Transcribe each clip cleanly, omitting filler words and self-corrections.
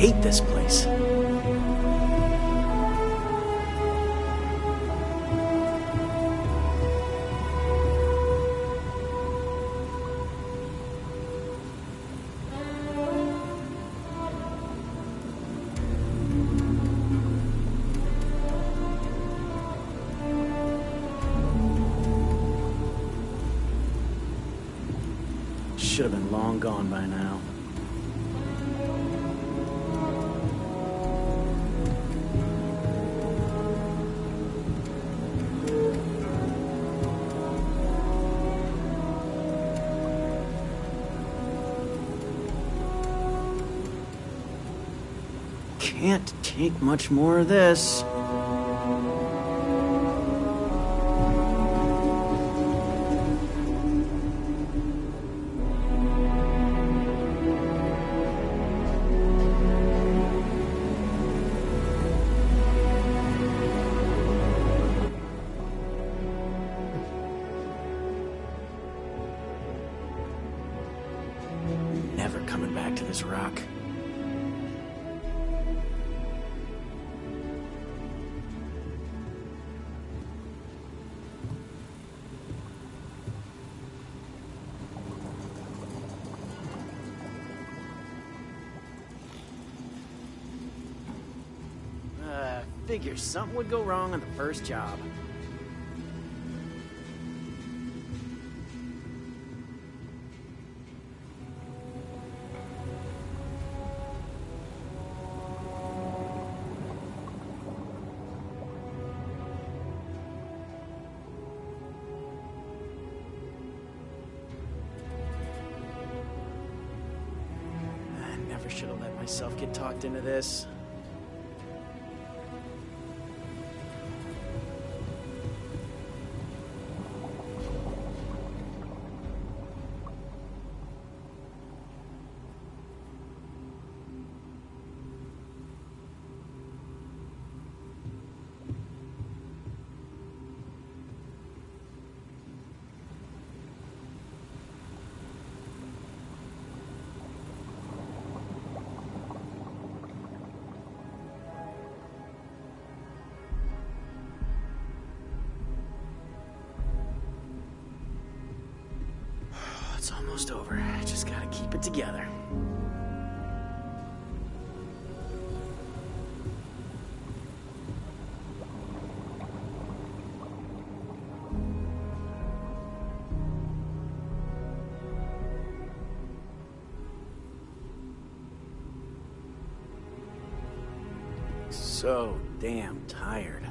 hate this place. Should have been long gone by now. Can't take much more of this. Never coming back to this rock. Figure something would go wrong on the first job. I never should have let myself get talked into this. It's almost over. I just gotta keep it together. So damn tired.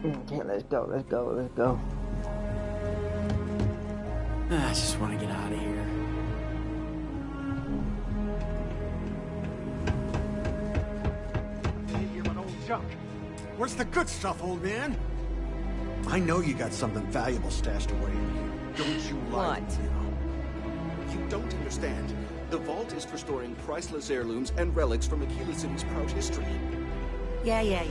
Okay, let's go, let's go, let's go. I just want to get out of here. Hey, you're an old junk. Where's the good stuff, old man? I know you got something valuable stashed away in here. Don't you lie to me now. You don't understand. The vault is for storing priceless heirlooms and relics from Aquila City's proud history. Yeah.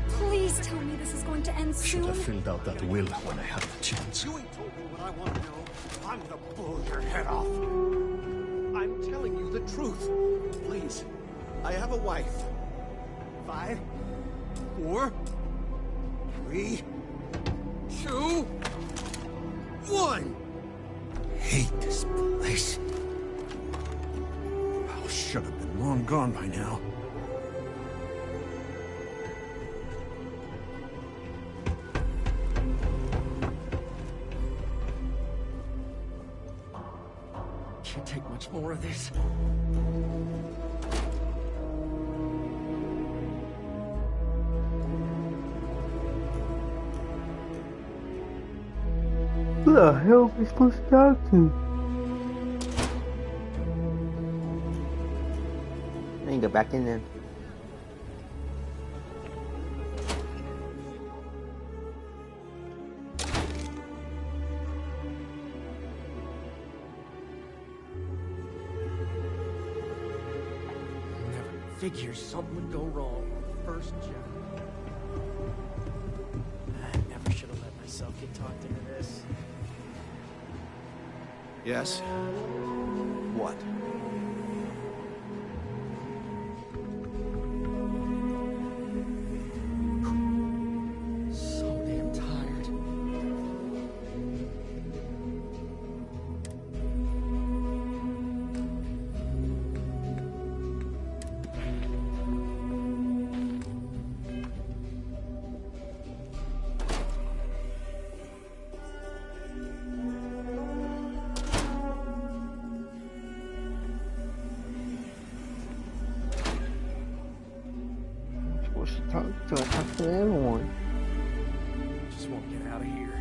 Please tell me this is going to end soon. Should have filled out that will when I had the chance. You ain't told me what I want to know. I'm gonna blow your head off. I'm telling you the truth. Please. I have a wife. 5, 4, 3, 2, 1. Hate this place. I should have been long gone by now. Can't take much more of this. Who the hell are we supposed to talk to? Let me go back in there. Figures something would go wrong on the first job. I never should have let myself get talked into this. Yes? What? So damn tired. Supposed to talk to everyone. Just won't get out of here.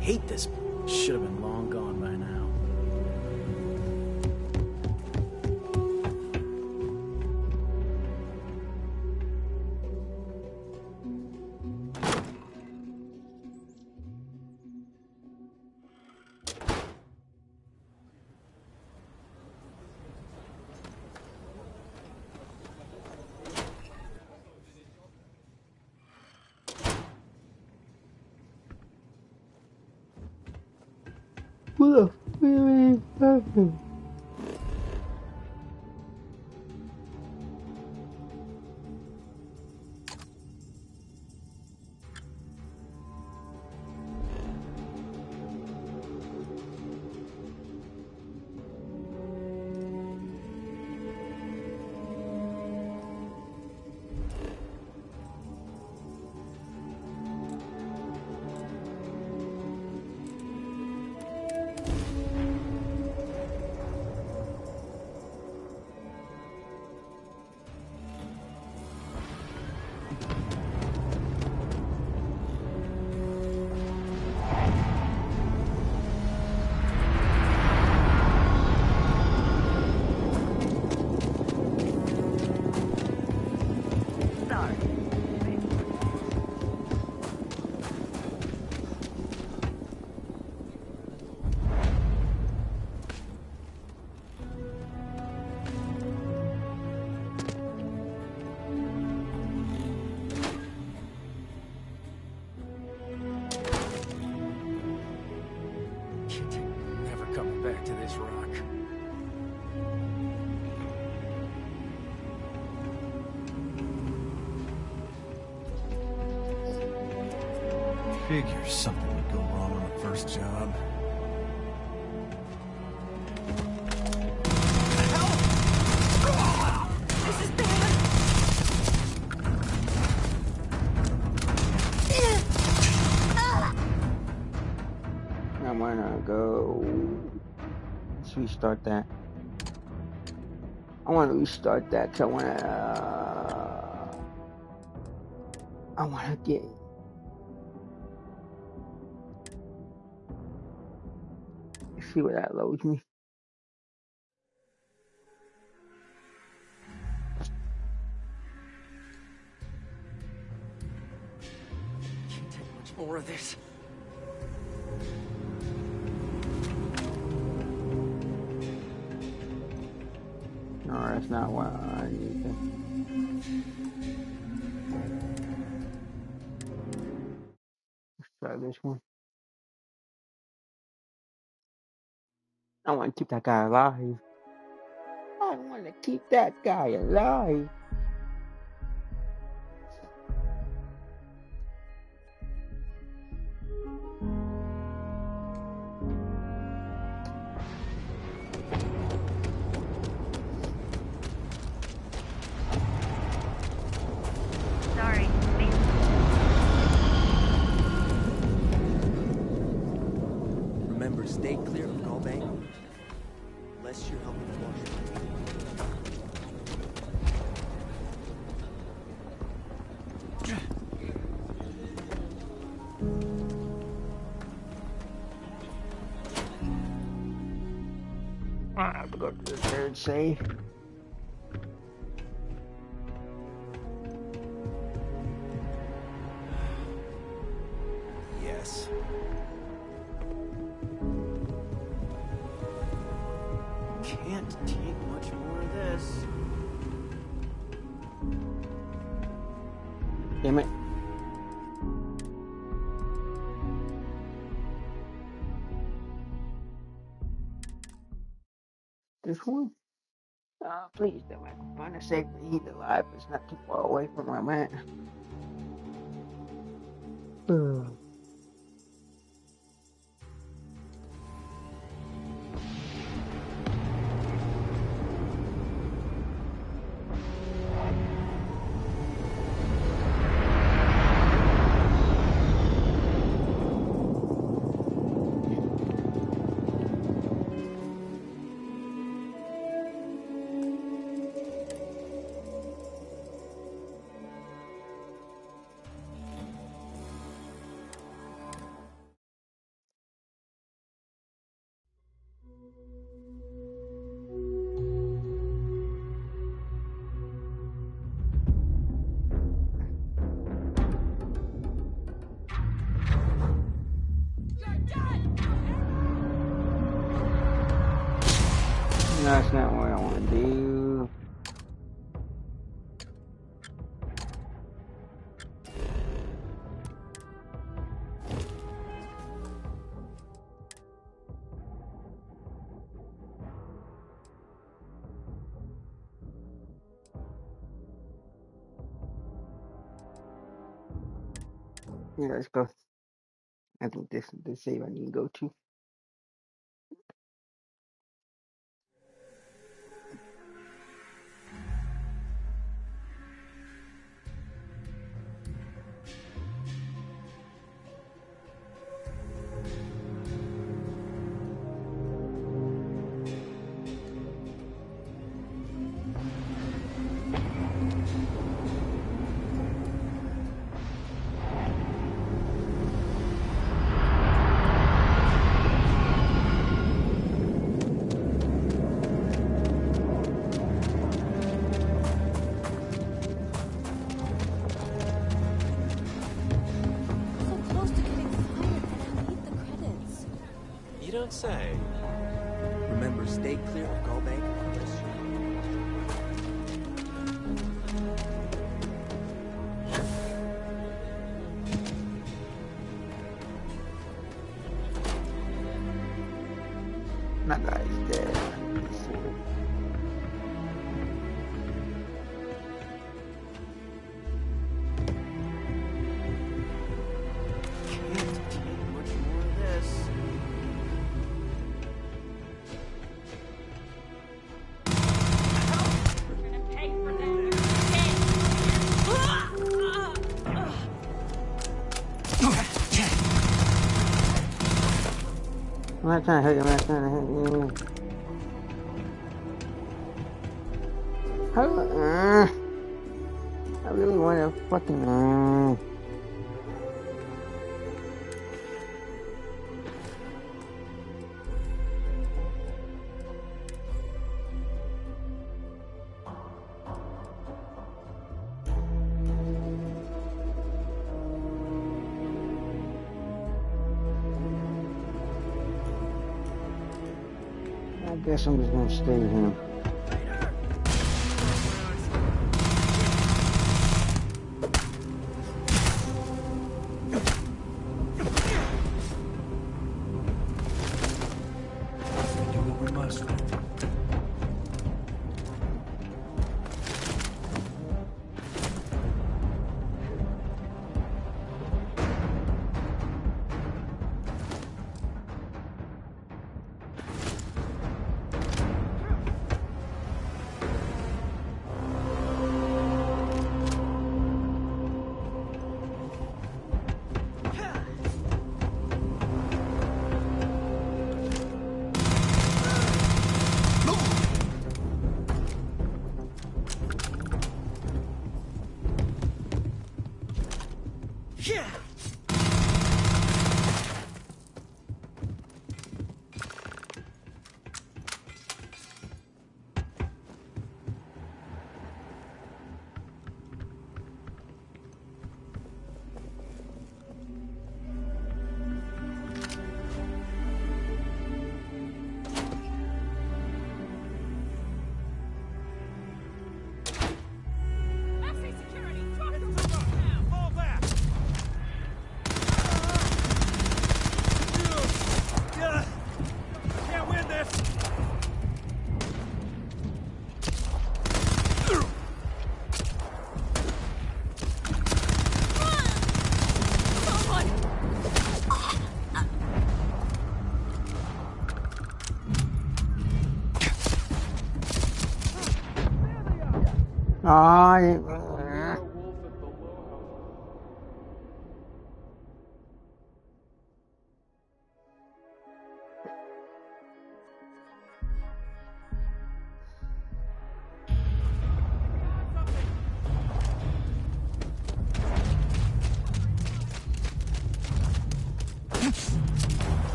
Hate this. Should have been long gone by now. Who the f*** happened? Never coming back to this rock. Figures something would go wrong on the first job. This is bad. I'm gonna go. Let's restart that. I want to restart that. 'Cause I want to get. See where that loads me. Can't take much more of this. No, that's not what I need. Let's try this one. I want to keep that guy alive. I want to keep that guy alive. Sorry. Remember, stay clear of Gallbank. Unless you're helping Flush. I have to go to the third save. Yes. Can't take much more of this. Damn it. This one? Please, damn it. I'm trying to save the heat alive. It's not too far away from where I'm at. That's not what I want to do. Yeah, let's go. I think this is the save I need to go to. So close to getting fired that I need the credits. You don't say. Remember, stay clear of Gallbank. Unless That guy's dead. Let's see. can't take much more of this. I'm not trying to hurt you. I'm not trying to hurt you. I really want to fucking. I guess I'm just gonna stay here. We do what we must.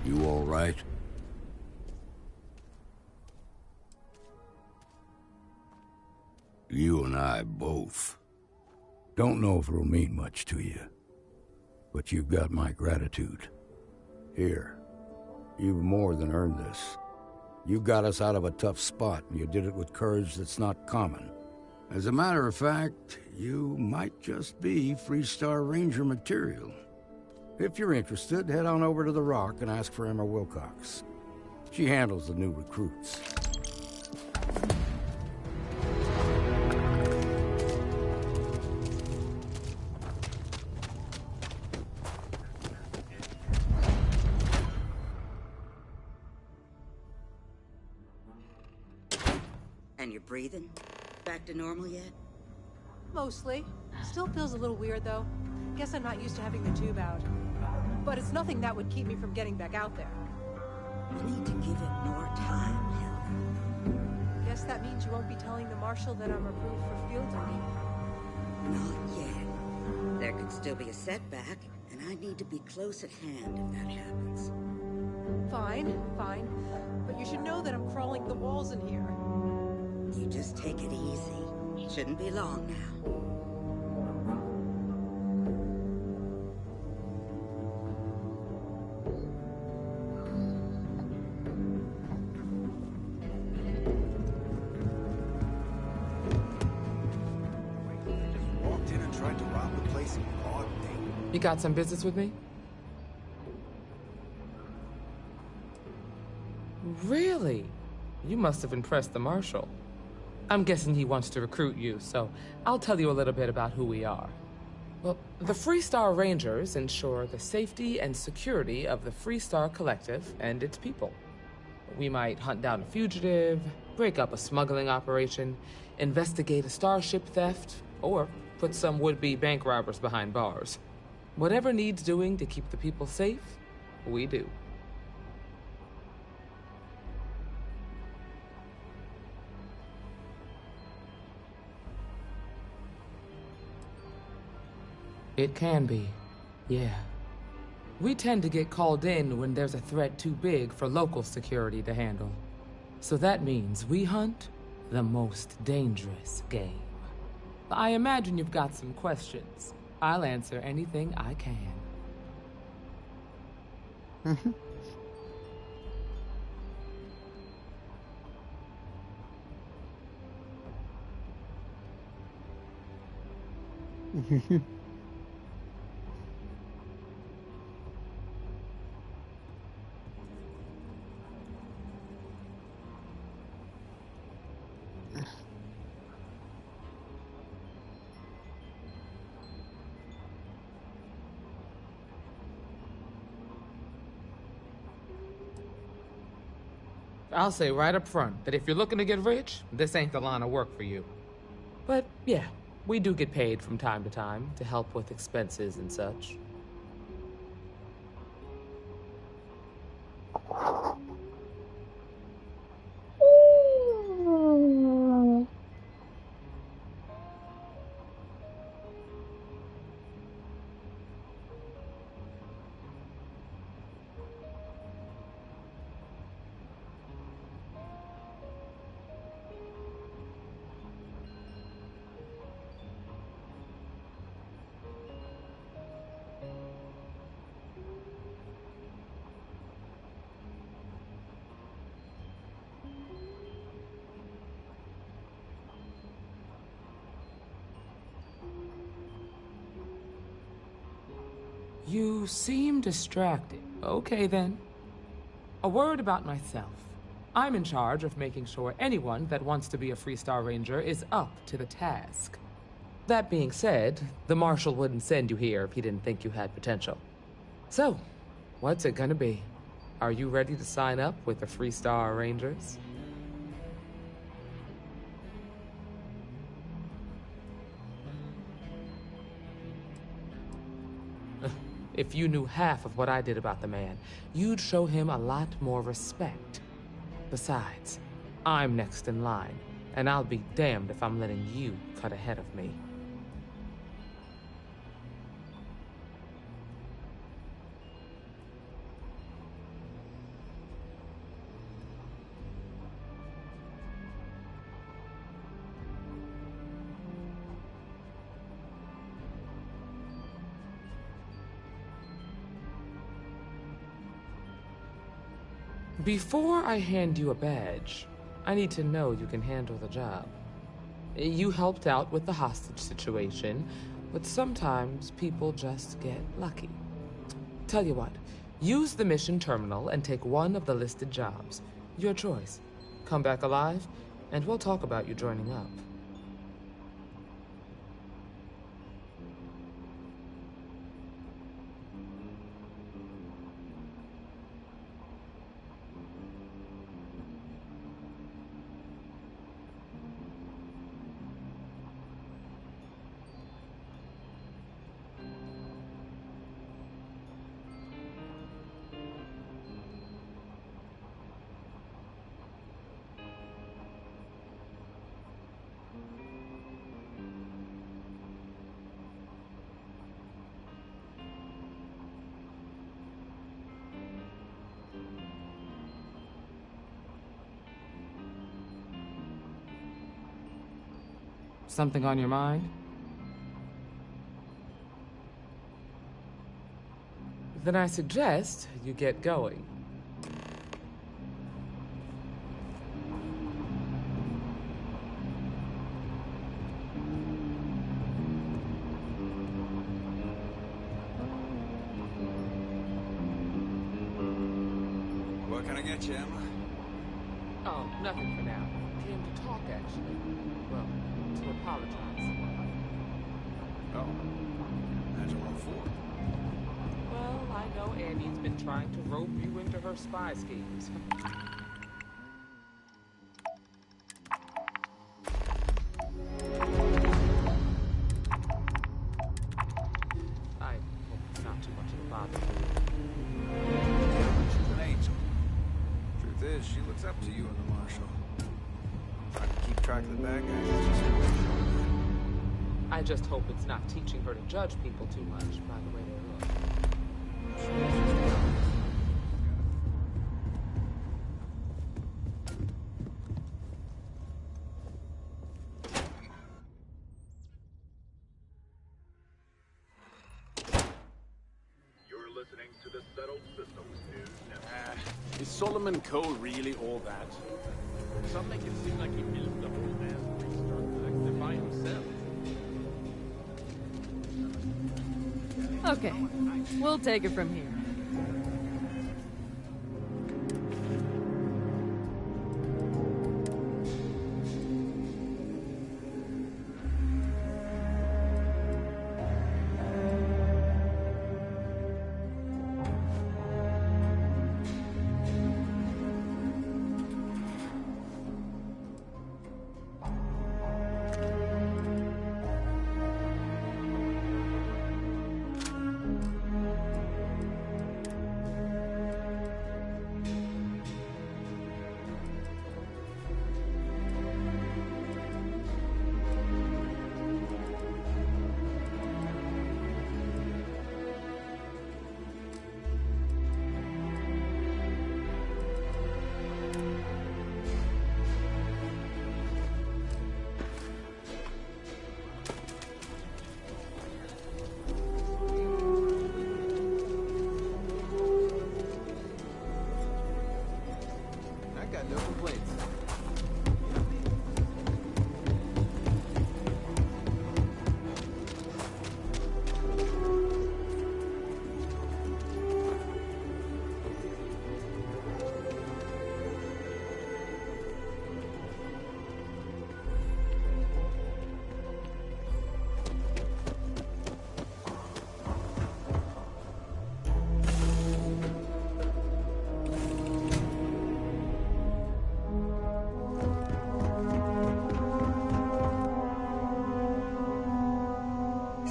You all right? You and I both. Don't know if it'll mean much to you, but you've got my gratitude. Here, you've more than earned this. You got us out of a tough spot, and you did it with courage that's not common. As a matter of fact, you might just be Freestar Ranger material. If you're interested, head on over to the Rock and ask for Emma Wilcox. She handles the new recruits. And you're breathing? Back to normal yet? Mostly. Still feels a little weird, though. Guess I'm not used to having the tube out. But it's nothing that would keep me from getting back out there. You need to give it more time, Hilda. Guess that means you won't be telling the Marshal that I'm approved for field duty. Not yet. There could still be a setback, and I need to be close at hand if that happens. Fine, fine. But you should know that I'm crawling the walls in here. You just take it easy. Shouldn't be long now. tried to rob the place in broad day. You got some business with me? Really? You must have impressed the Marshal. I'm guessing he wants to recruit you, so I'll tell you a little bit about who we are. Well, the Freestar Rangers ensure the safety and security of the Freestar Collective and its people. We might hunt down a fugitive, break up a smuggling operation, investigate a starship theft, or put some would-be bank robbers behind bars. Whatever needs doing to keep the people safe, we do. It can be, yeah. We tend to get called in when there's a threat too big for local security to handle. So that means we hunt the most dangerous game. I imagine you've got some questions. I'll answer anything I can. I'll say right up front that if you're looking to get rich, this ain't the line of work for you. But yeah, we do get paid from time to time to help with expenses and such. You seem distracted. Okay, then. A word about myself. I'm in charge of making sure anyone that wants to be a Freestar Ranger is up to the task. That being said, the Marshal wouldn't send you here if he didn't think you had potential. So, what's it gonna be? Are you ready to sign up with the Freestar Rangers? If you knew half of what I did about the man, you'd show him a lot more respect. Besides, I'm next in line, and I'll be damned if I'm letting you cut ahead of me. Before I hand you a badge, I need to know you can handle the job. You helped out with the hostage situation, but sometimes people just get lucky. Tell you what, use the mission terminal and take one of the listed jobs. Your choice. Come back alive, and we'll talk about you joining up. Something on your mind? Then I suggest you get going. get you, Emma? Oh, nothing for now. Came to talk, actually. Well, to apologize. Oh. That's all for. Well, I know Annie's been trying to rope you into her spy schemes. I hope it's not too much of a bother for you. She's an angel. Truth is, she looks up to you and the Marshal. Trying to keep track of the bad guys. I just hope it's not teaching her to judge people too much by the way they look. You're listening to the Settled Systems News Network. Is Solomon Cole really all that? Some make it seem like he built the whole damn restart collective by himself. Okay, we'll take it from here. I got no complaints.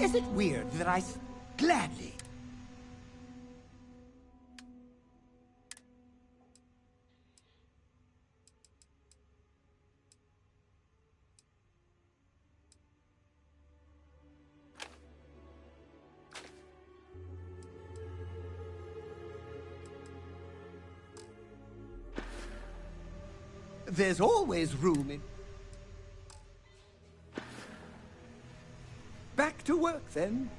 Is it weird that gladly? There's always room in... Back to work, then.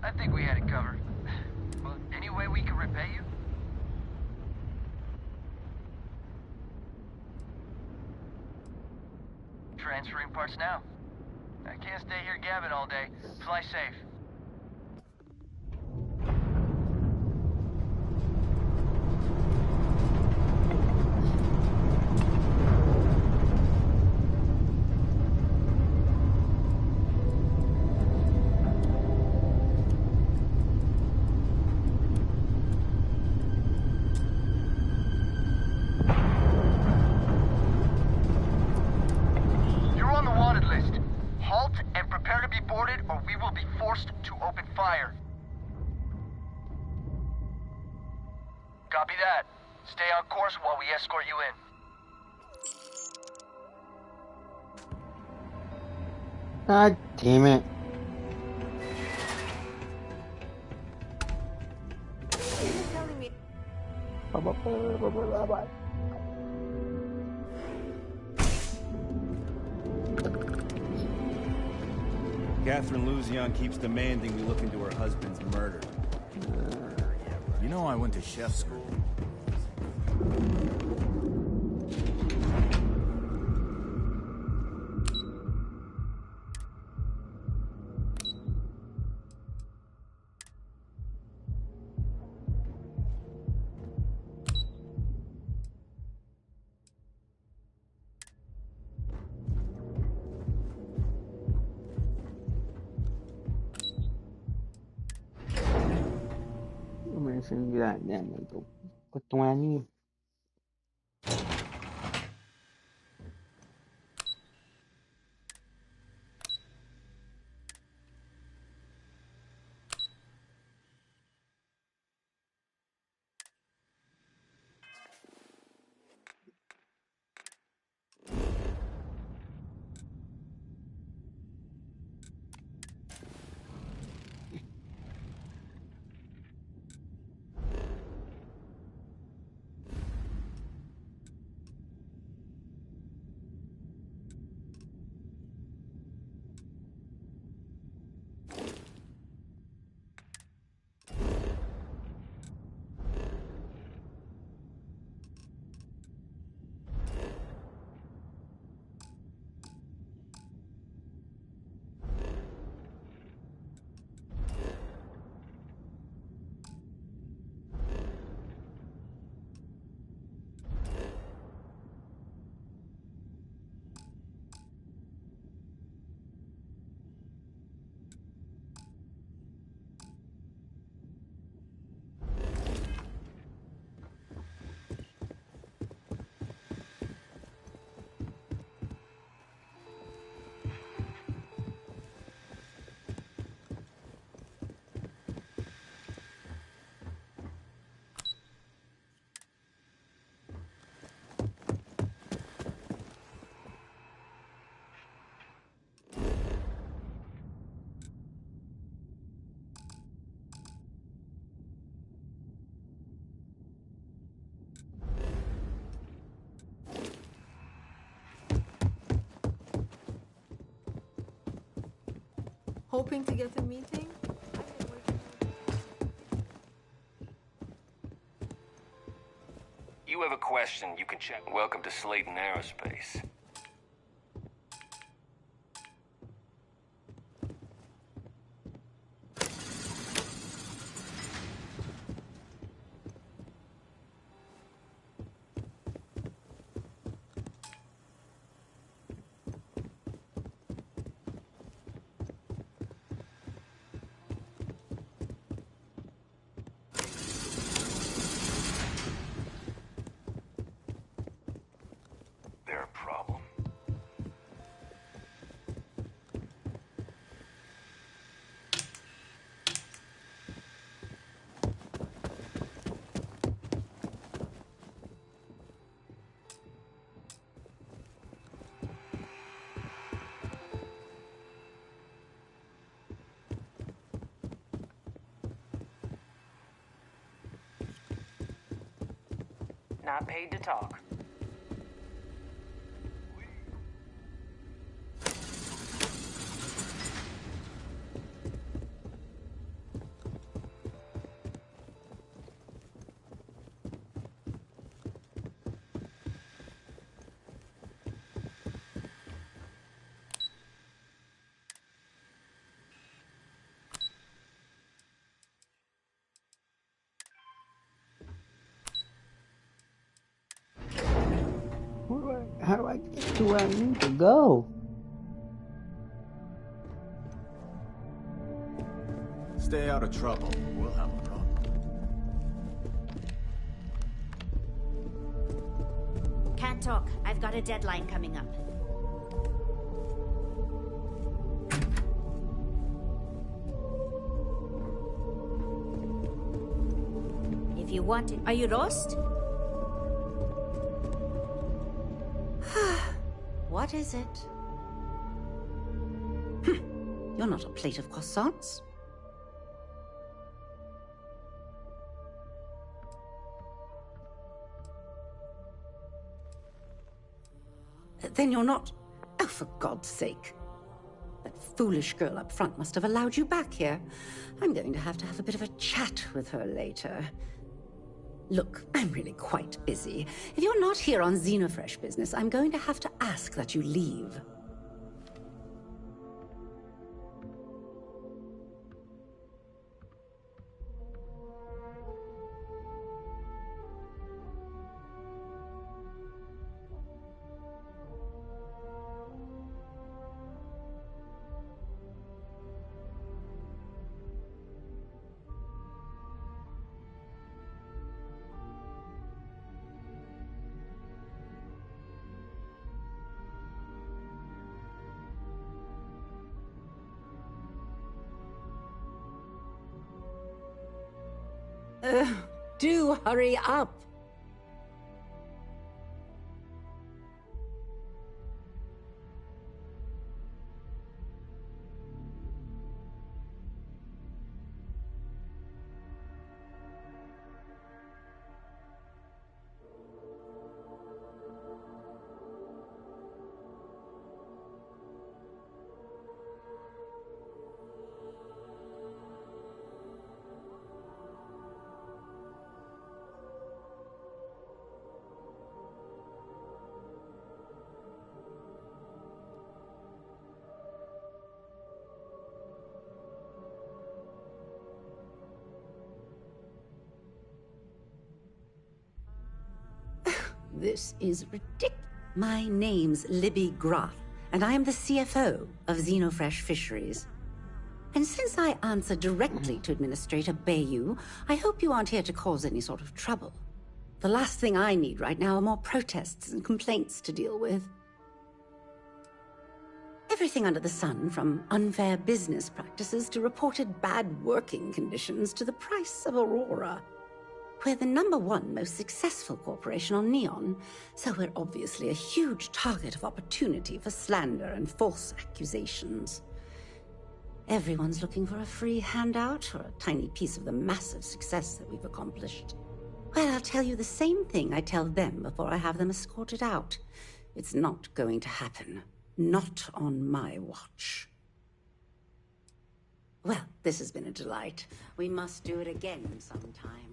I think we had it covered. Well, any way we can repay you? Transferring parts now. I can't stay here gabbing all day. Fly safe. You're on the wanted list. Halt and prepare to be boarded, or we will be forced to open fire. Copy that. Stay on course while we escort you in. God damn it. You're telling me. Catherine Luzion keeps demanding we look into her husband's murder. You know I went to chef school. Me sentirá ya me ketuanya. Hoping to get a meeting? You have a question, you can check. Welcome to Slayton Aerospace. There a problem? Not paid to talk. I get to where I need to go. Stay out of trouble. We'll have a problem. Can't talk. I've got a deadline coming up. If you want it. Are you lost? What is it? You're not a plate of croissants. Then you're not... Oh, for God's sake. That foolish girl up front must have allowed you back here. I'm going to have a bit of a chat with her later. Look, I'm really quite busy. If you're not here on Xenofresh business, I'm going to have to ask that you leave. Do hurry up. This is ridiculous. My name's Libby Groth, and I am the CFO of Xenofresh Fisheries. And since I answer directly to Administrator Bayou, I hope you aren't here to cause any sort of trouble. The last thing I need right now are more protests and complaints to deal with. Everything under the sun, from unfair business practices to reported bad working conditions to the price of Aurora. We're the #1 most successful corporation on Neon, so we're obviously a huge target of opportunity for slander and false accusations. Everyone's looking for a free handout or a tiny piece of the massive success that we've accomplished. Well, I'll tell you the same thing I tell them before I have them escorted out. It's not going to happen. Not on my watch. Well, this has been a delight. We must do it again sometime.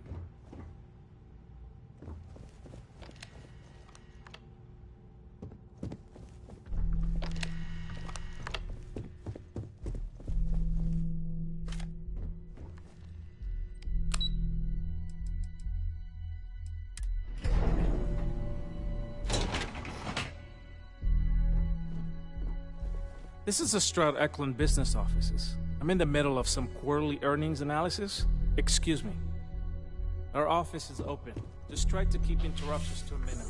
This is the Stroud Eklund business offices. I'm in the middle of some quarterly earnings analysis. Excuse me. Our office is open. Just try to keep interruptions to a minimum.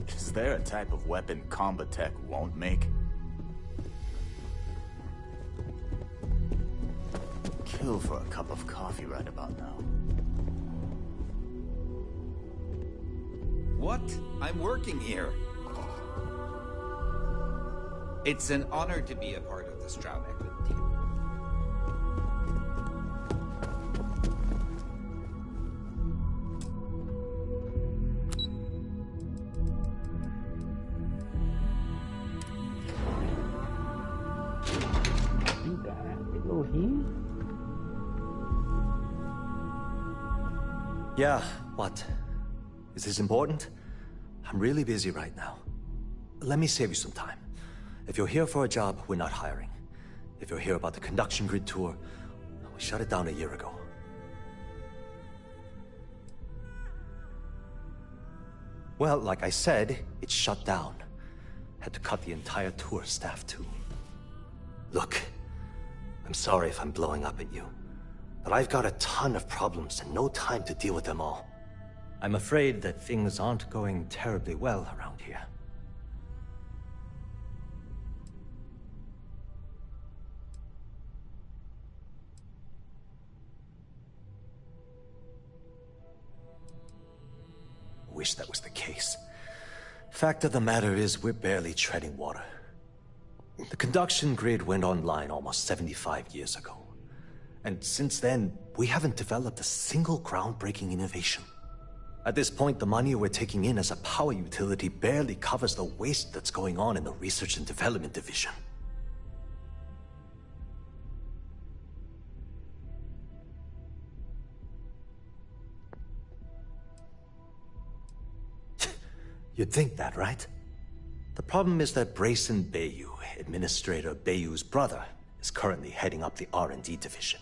Is there a type of weapon combat tech won't make? Kill for a cup of coffee right about now. What? I'm working here. It's an honor to be a part of the Stroud Eklund team. You got to go here. Yeah, what? Is this important? I'm really busy right now. Let me save you some time. If you're here for a job, we're not hiring. If you're here about the conduction grid tour, we shut it down a year ago. Well, like I said, it's shut down. Had to cut the entire tour staff too. Look, I'm sorry if I'm blowing up at you, but I've got a ton of problems and no time to deal with them all. I'm afraid that things aren't going terribly well around here. Wish that was the case. Fact of the matter is, we're barely treading water. The conduction grid went online almost 75 years ago. And since then, we haven't developed a single groundbreaking innovation. At this point, the money we're taking in as a power utility barely covers the waste that's going on in the research and development division. You'd think that, right? The problem is that Brayson Bayou, Administrator Bayou's brother, is currently heading up the R&D division.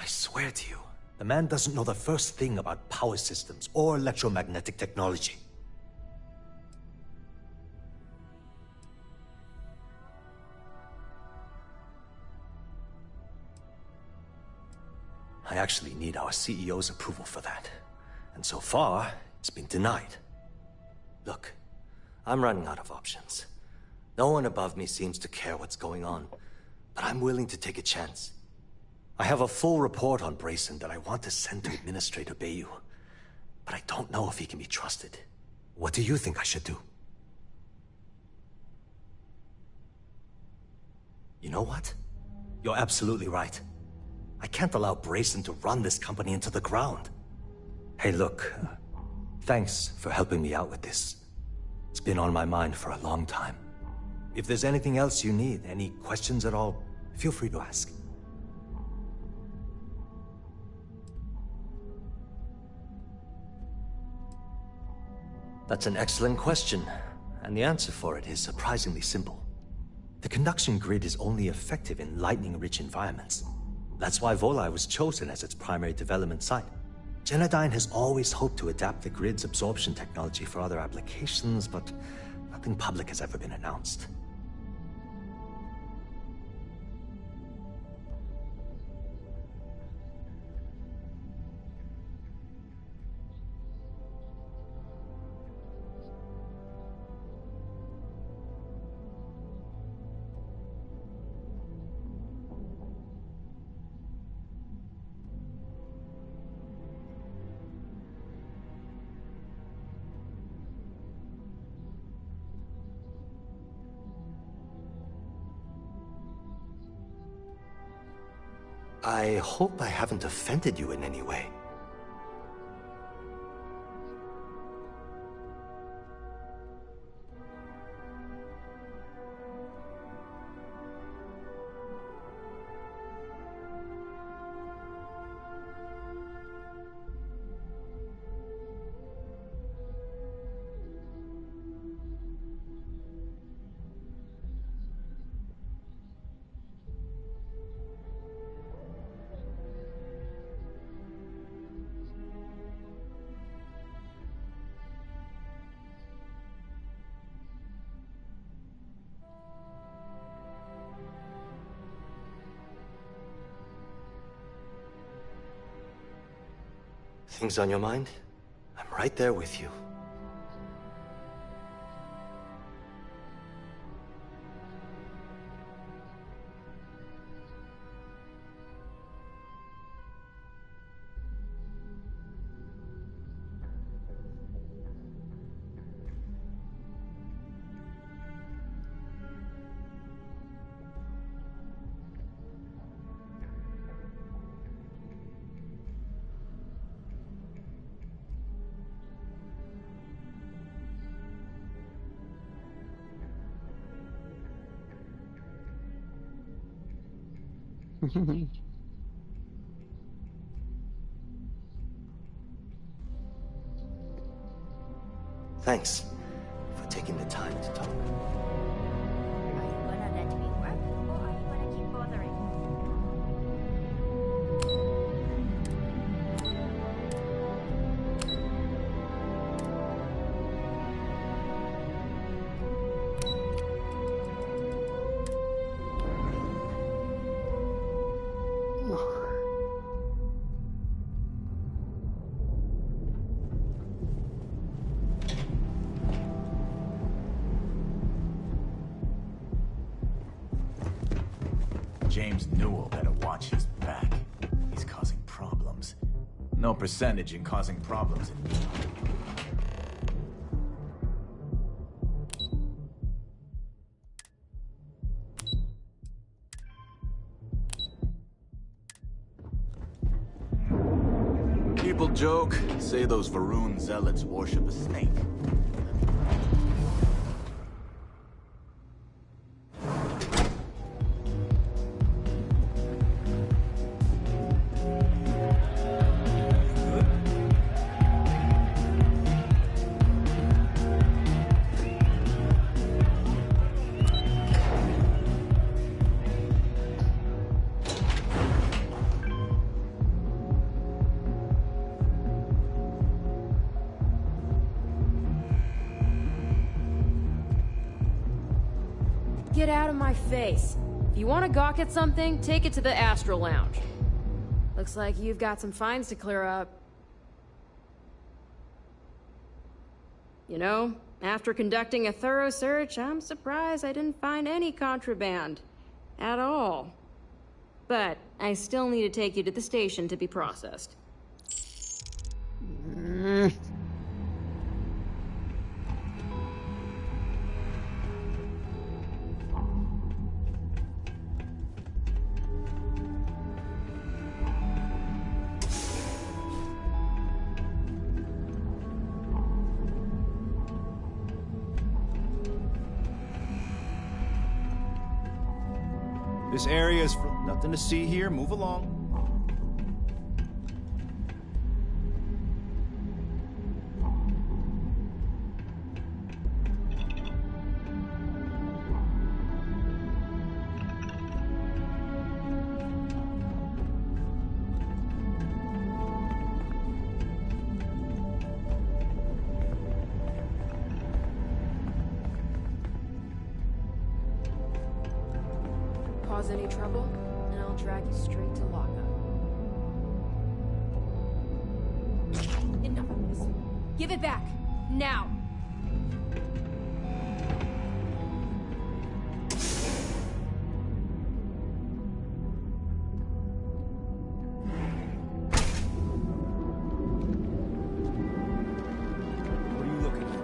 I swear to you, the man doesn't know the first thing about power systems or electromagnetic technology. I actually need our CEO's approval for that. And so far, it's been denied. Look, I'm running out of options. No one above me seems to care what's going on, but I'm willing to take a chance. I have a full report on Brayson that I want to send to Administrator Bayou, but I don't know if he can be trusted. What do you think I should do? You know what? You're absolutely right. I can't allow Brayson to run this company into the ground. Hey, look, thanks for helping me out with this. It's been on my mind for a long time. If there's anything else you need, any questions at all, feel free to ask. That's an excellent question, and the answer for it is surprisingly simple. The conduction grid is only effective in lightning-rich environments. That's why Volai was chosen as its primary development site. Genodyne has always hoped to adapt the grid's absorption technology for other applications, but nothing public has ever been announced. I hope I haven't offended you in any way. Things on your mind? I'm right there with you. Thanks for taking the time to talk. Are you gonna let me work, or are you gonna keep bothering? James Newell better watch his back. He's causing problems. No percentage in causing problems in me. People joke, say those Varun zealots worship a snake. Get out of my face. If you want to gawk at something, take it to the Astral Lounge. Looks like you've got some fines to clear up. You know, after conducting a thorough search, I'm surprised I didn't find any contraband. At all. But I still need to take you to the station to be processed. This area is for nothing to see here. Move along. Cause any trouble, and I'll drag you straight to lockup. Enough of this. Give it back. Now! What are you looking for?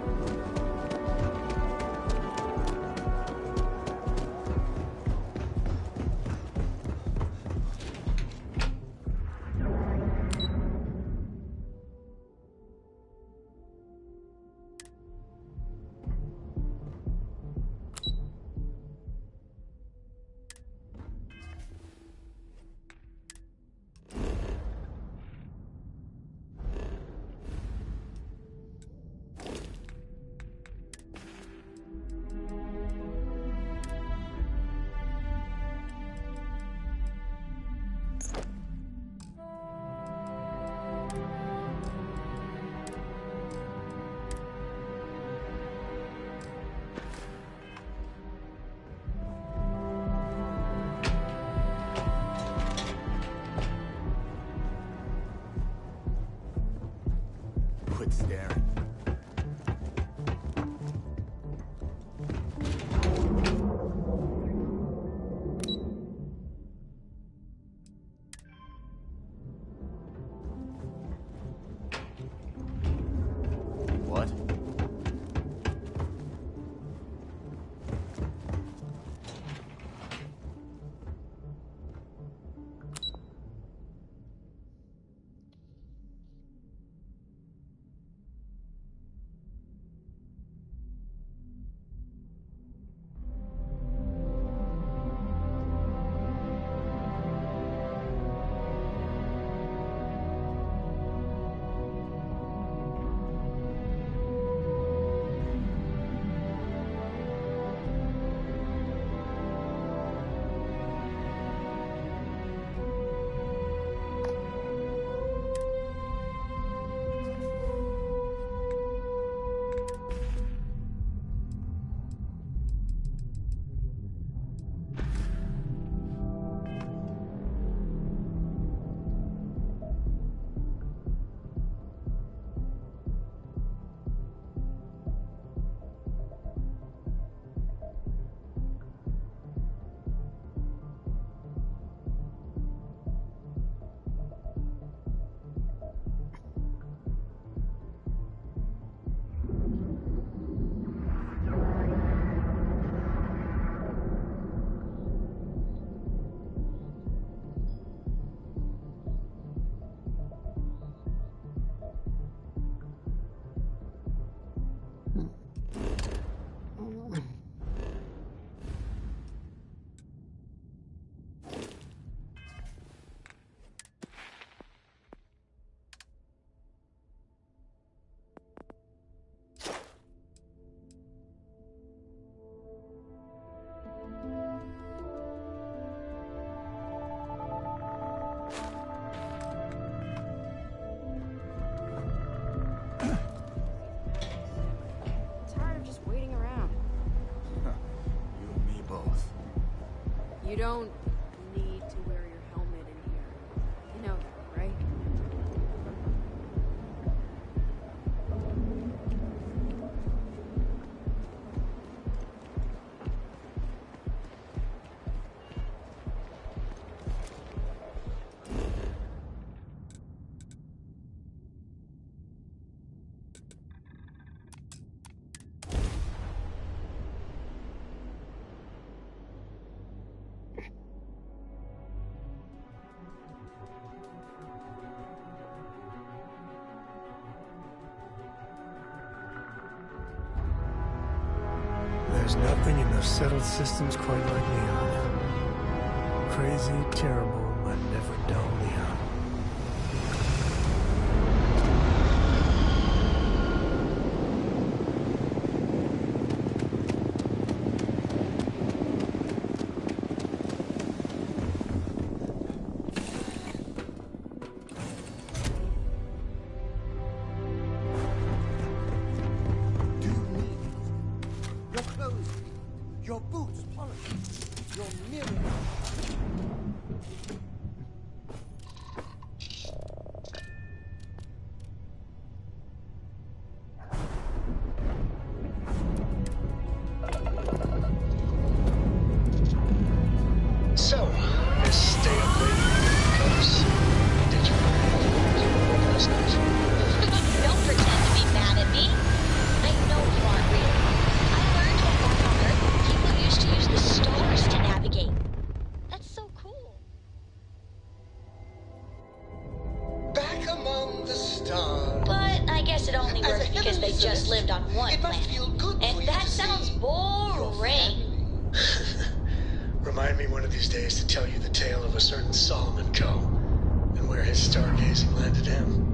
You don't need to wear your helmet in here. You know that, right? There's nothing in those settled systems quite like Neon. Crazy, terrible, but never dull Neon. Your clothes, your boots polished, your mirror. So, Miss Stay Up Late Cubs, did you last night? Don't pretend to be mad at me. I know you aren't real. I learned that back on Earth, people used to use the stars to navigate. That's so cool. Back among the stars. But I guess it only As a works because they heavenly just celestial, lived on one it must planet. feel good for And you that to sounds see boring. Remind me one of these days to tell you the tale of a certain Solomon Coe and where his stargazing landed him.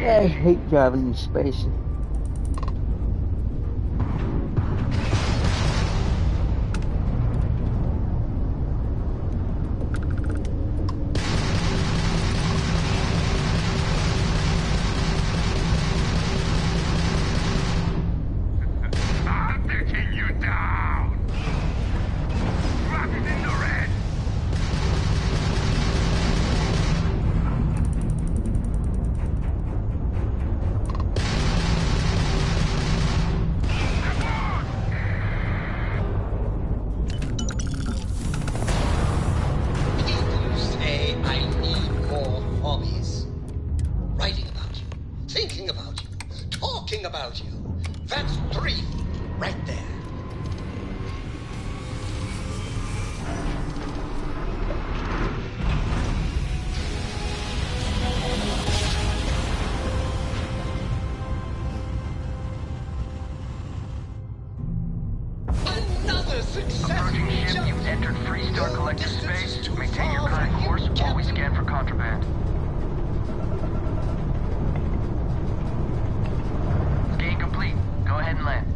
I hate driving in space. I'm taking you down! Rocket in the red! People say I need more hobbies. Writing about you, thinking about you, talking about you. That's 3 right there. Another successful Approaching ship, jump. you've entered Freestar No Collective distance space. too Maintain your far current for you, course while we Captain. scan for contraband. Scan complete. Go ahead and land.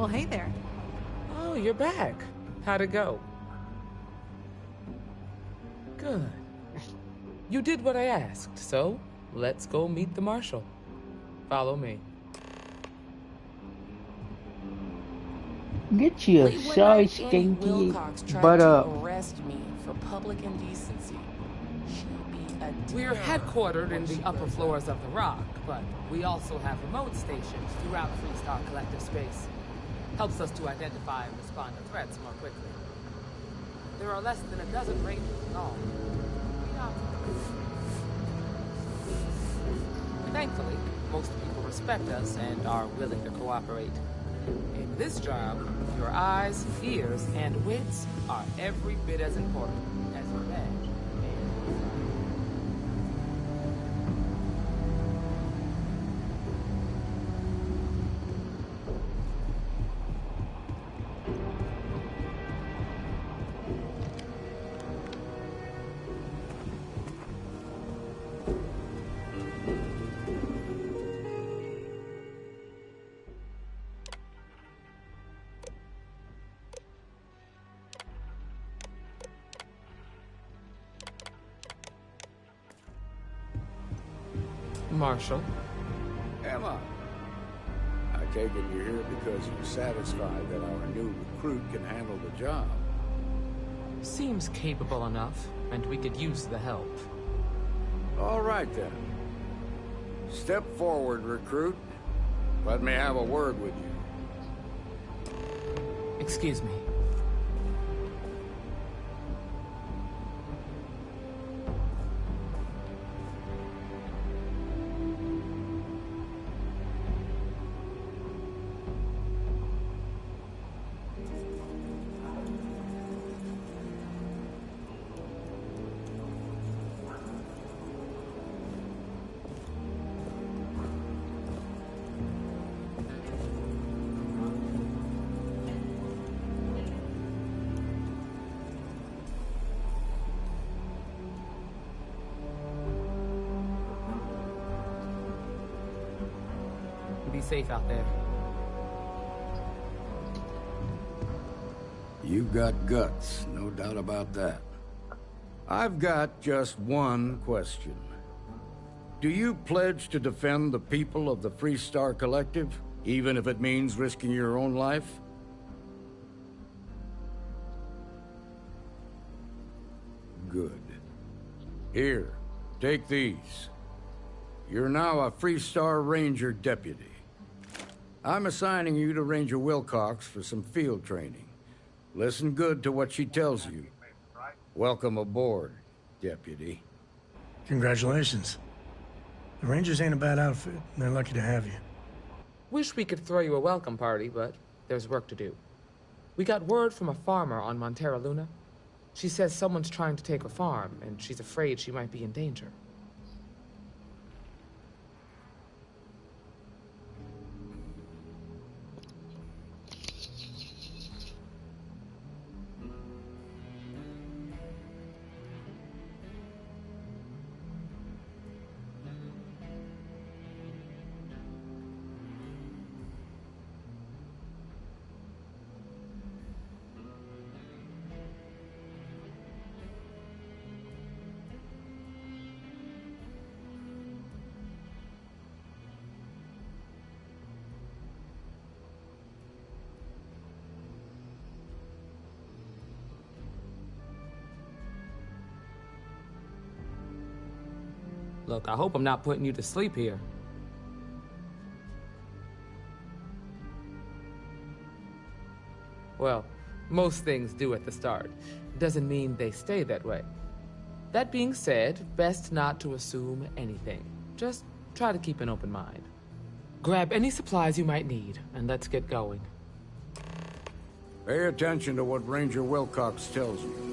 Well, hey there. Oh, you're back. How'd it go? Good. You did what I asked, so let's go meet the marshal. Follow me. Get your Late one sorry night, Annie stinky Wilcox tried butt to up. arrest me for public indecency. We're headquartered in the upper floors of the Rock, but we also have remote stations throughout Freestar Collective space. Helps us to identify and respond to threats more quickly. There are less than a dozen rangers in all. Thankfully, most people respect us and are willing to cooperate. In this job, your eyes, ears, and wits are every bit as important as your badge. Marshal. Emma, I take it you're here because you're satisfied that our new recruit can handle the job. Seems capable enough, and we could use the help. All right, then. Step forward, recruit. Let me have a word with you. Excuse me. Be safe out there. You've got guts, no doubt about that. I've got just one question. Do you pledge to defend the people of the Freestar Collective, even if it means risking your own life? Good. Here, take these. You're now a Freestar Ranger deputy. I'm assigning you to Ranger Wilcox for some field training. Listen good to what she tells you. Welcome aboard, deputy. Congratulations. The Rangers ain't a bad outfit. They're lucky to have you. Wish we could throw you a welcome party, but there's work to do. We got word from a farmer on Montera Luna. She says someone's trying to take her farm, and she's afraid she might be in danger. Look, I hope I'm not putting you to sleep here. Well, most things do at the start. Doesn't mean they stay that way. That being said, best not to assume anything. Just try to keep an open mind. Grab any supplies you might need, and let's get going. Pay attention to what Ranger Wilcox tells you.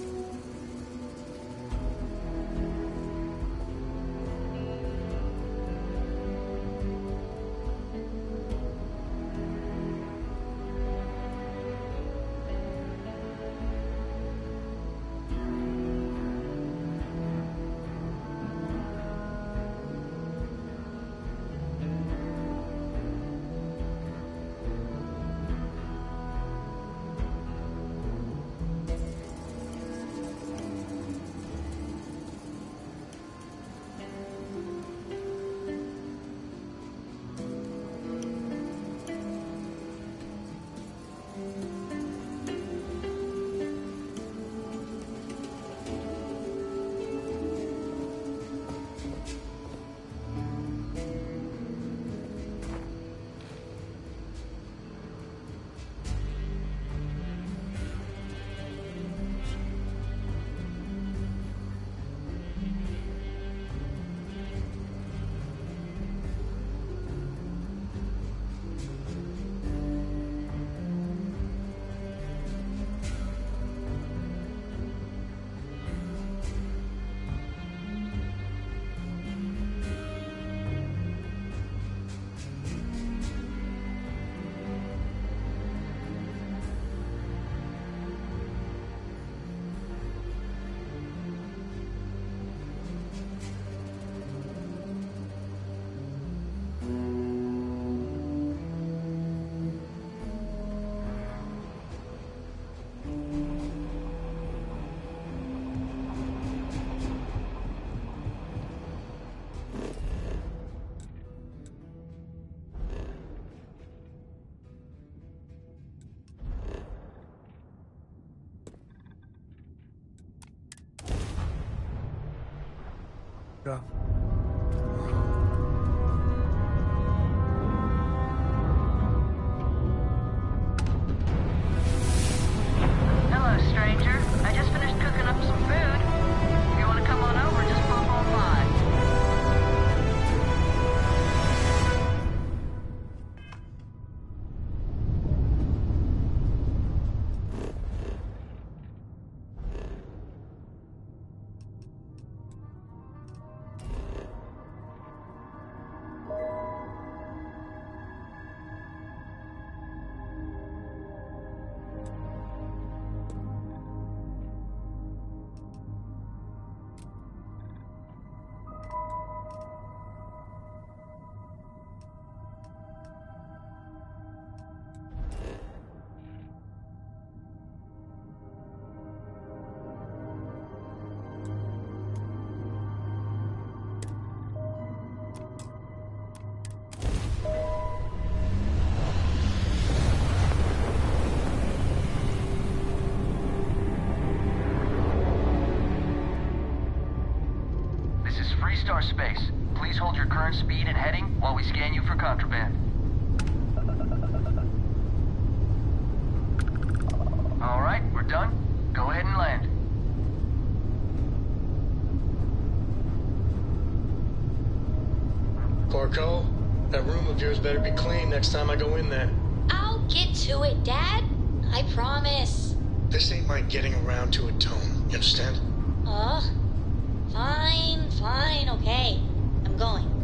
off. Hello, stranger. I just finished cooking up some food. If you want to come on over, just pop on by. Freestar Space. Please hold your current speed and heading while we scan you for contraband. All right, we're done. Go ahead and land. Clarko, that room of yours better be clean next time I go in there. I'll get to it, Dad. I promise. This ain't my getting around to it tone, you understand? Fine, okay. I'm going.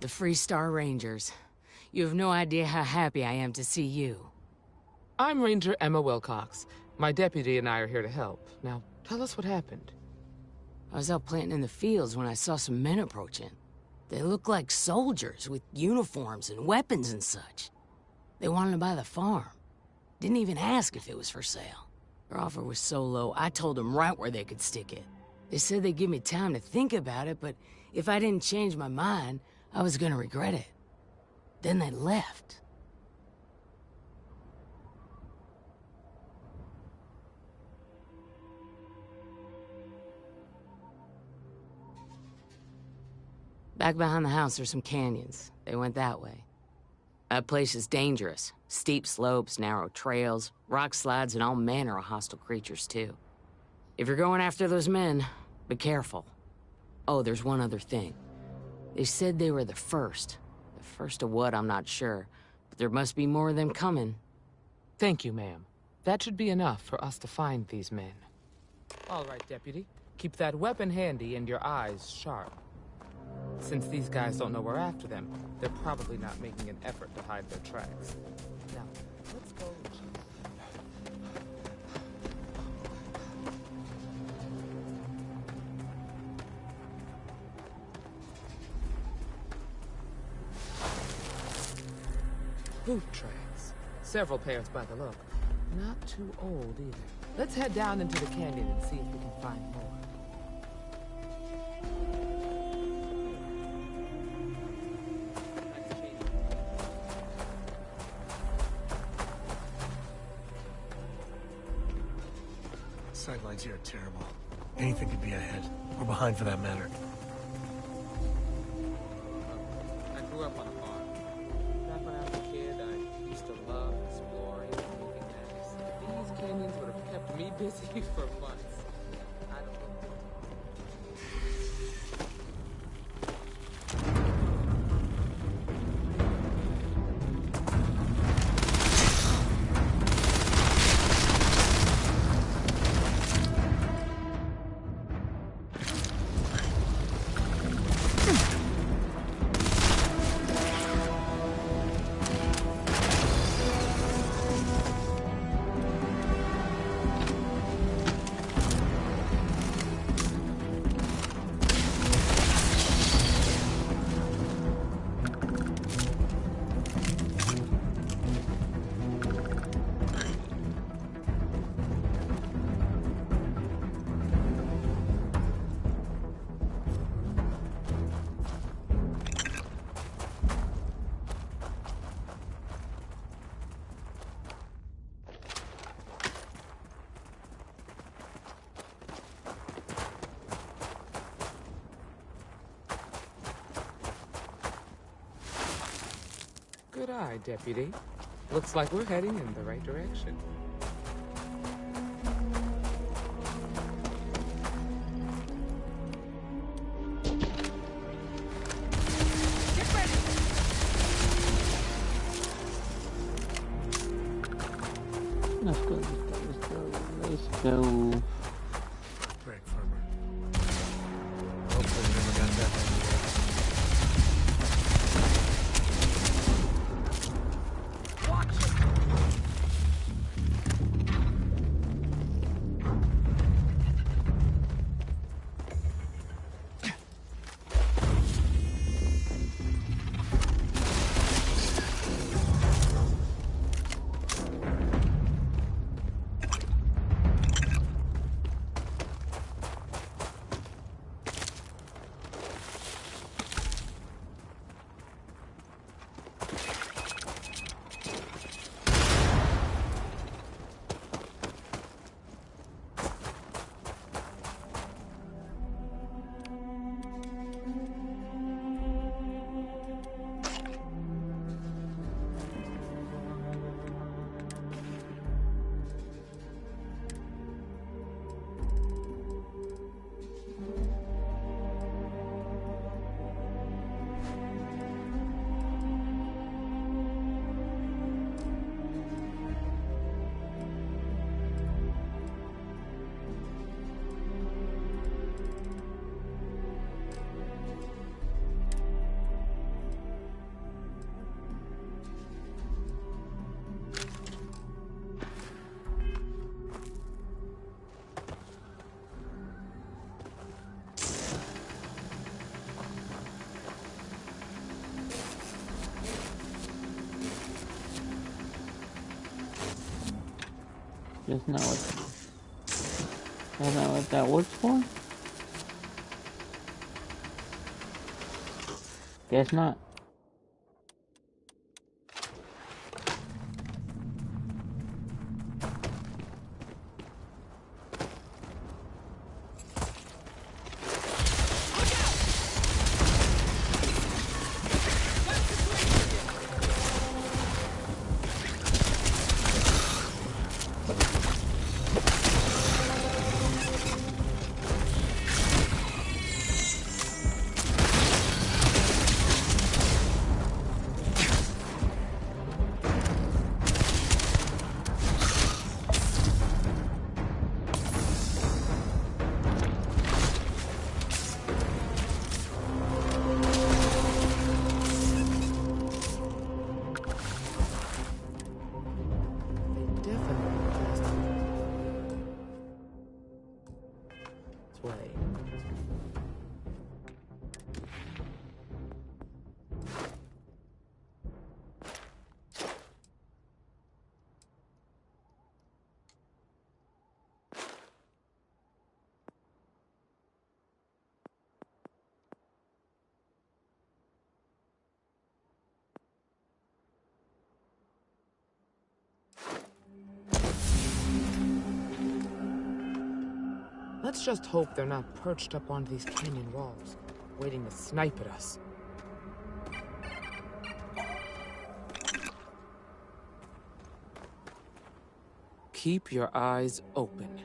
the Freestar Rangers. You have no idea how happy I am to see you. I'm Ranger Emma Wilcox. My deputy and I are here to help. Now, tell us what happened. I was out planting in the fields when I saw some men approaching. They looked like soldiers with uniforms and weapons and such. They wanted to buy the farm. Didn't even ask if it was for sale. Their offer was so low, I told them right where they could stick it. They said they'd give me time to think about it, but if I didn't change my mind, I was gonna regret it. Then they left. Back behind the house, there's some canyons. They went that way. That place is dangerous. Steep slopes, narrow trails, rock slides, and all manner of hostile creatures, too. If you're going after those men, be careful. Oh, there's one other thing. They said they were the first. The first of what, I'm not sure. But there must be more of them coming. Thank you, ma'am. That should be enough for us to find these men. All right, Deputy. Keep that weapon handy and your eyes sharp. Since these guys don't know we're after them, they're probably not making an effort to hide their tracks. Now, let's go. Boot tracks. Several pairs by the look. Not too old either. Let's head down into the canyon and see if we can find more. Sightlines here are terrible. Anything could be ahead, or behind for that matter. I grew up on a farm. Back when I was a kid, I used to love exploring and moving maps. These canyons would have kept me busy for months. I don't know. Good eye, Deputy. Looks like we're heading in the right direction. Get ready! Let's go, let's go, let's go. Brake firmer. Hopefully we never got that many. That's not what. That's not what that works for. Guess not. Let's just hope they're not perched up on these canyon walls, waiting to snipe at us. Keep your eyes open.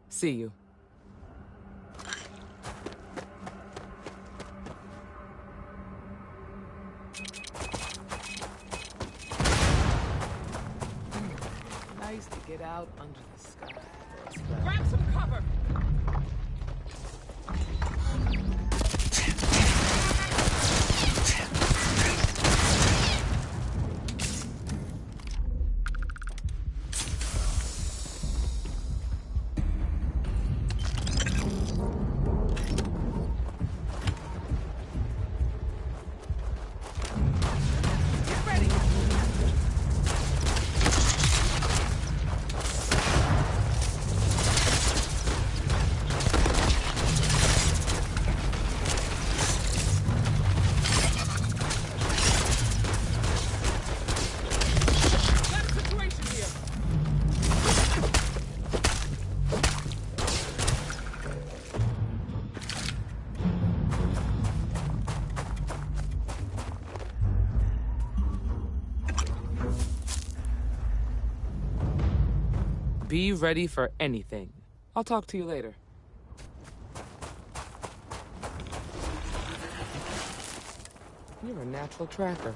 See you. Nice to get out under the sky. Grab some cover! Be ready for anything. I'll talk to you later. You're a natural tracker.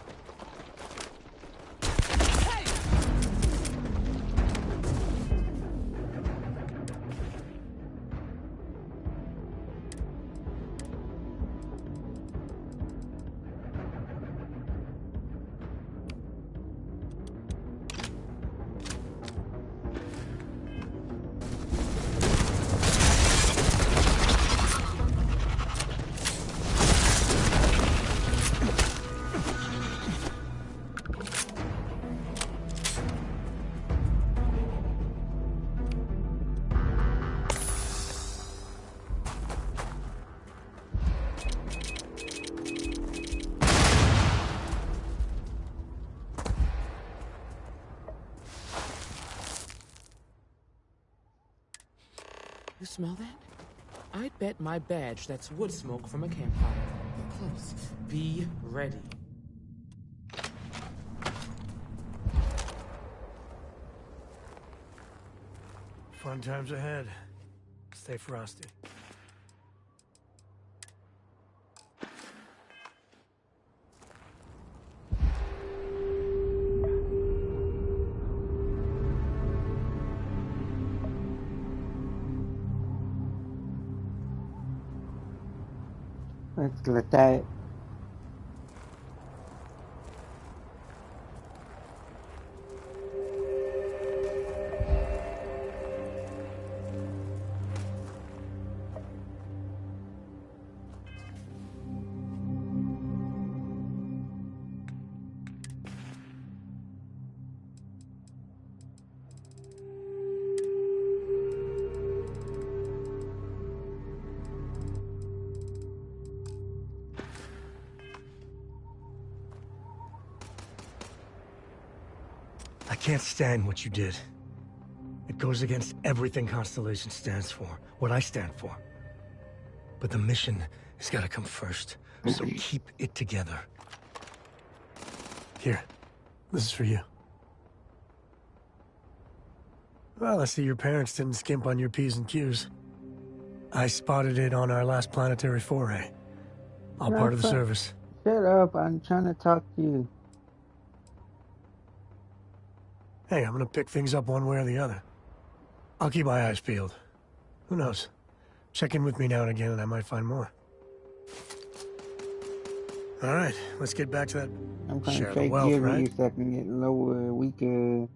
You smell that? I'd bet my badge that's wood smoke from a campfire. They're close. Be ready. Fun times ahead. Stay frosty. Let's let that. can't stand what you did. It goes against everything Constellation stands for, what I stand for. But the mission has got to come first, so keep it together. Here, this is for you. Well, I see your parents didn't skimp on your P's and Q's. I spotted it on our last planetary foray. All part of the service. Shut up, I'm trying to talk to you. Hey, I'm gonna pick things up one way or the other. I'll keep my eyes peeled. Who knows? Check in with me now and again and I might find more. Alright, let's get back to that I'm trying share to of the fake wealth, give right? you so I can get lower, weaker.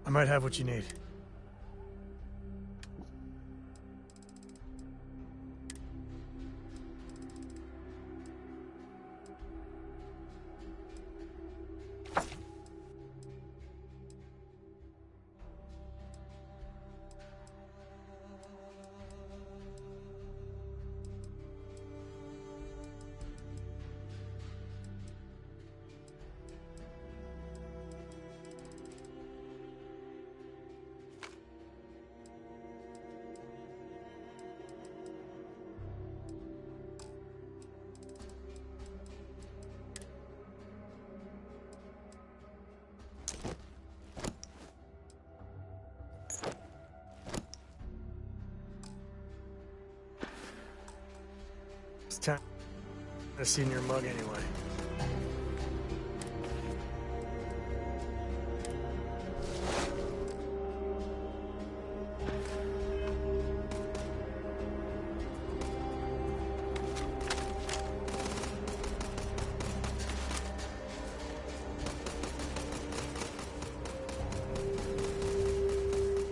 I might have what you need. It's time to see in your mug anyway.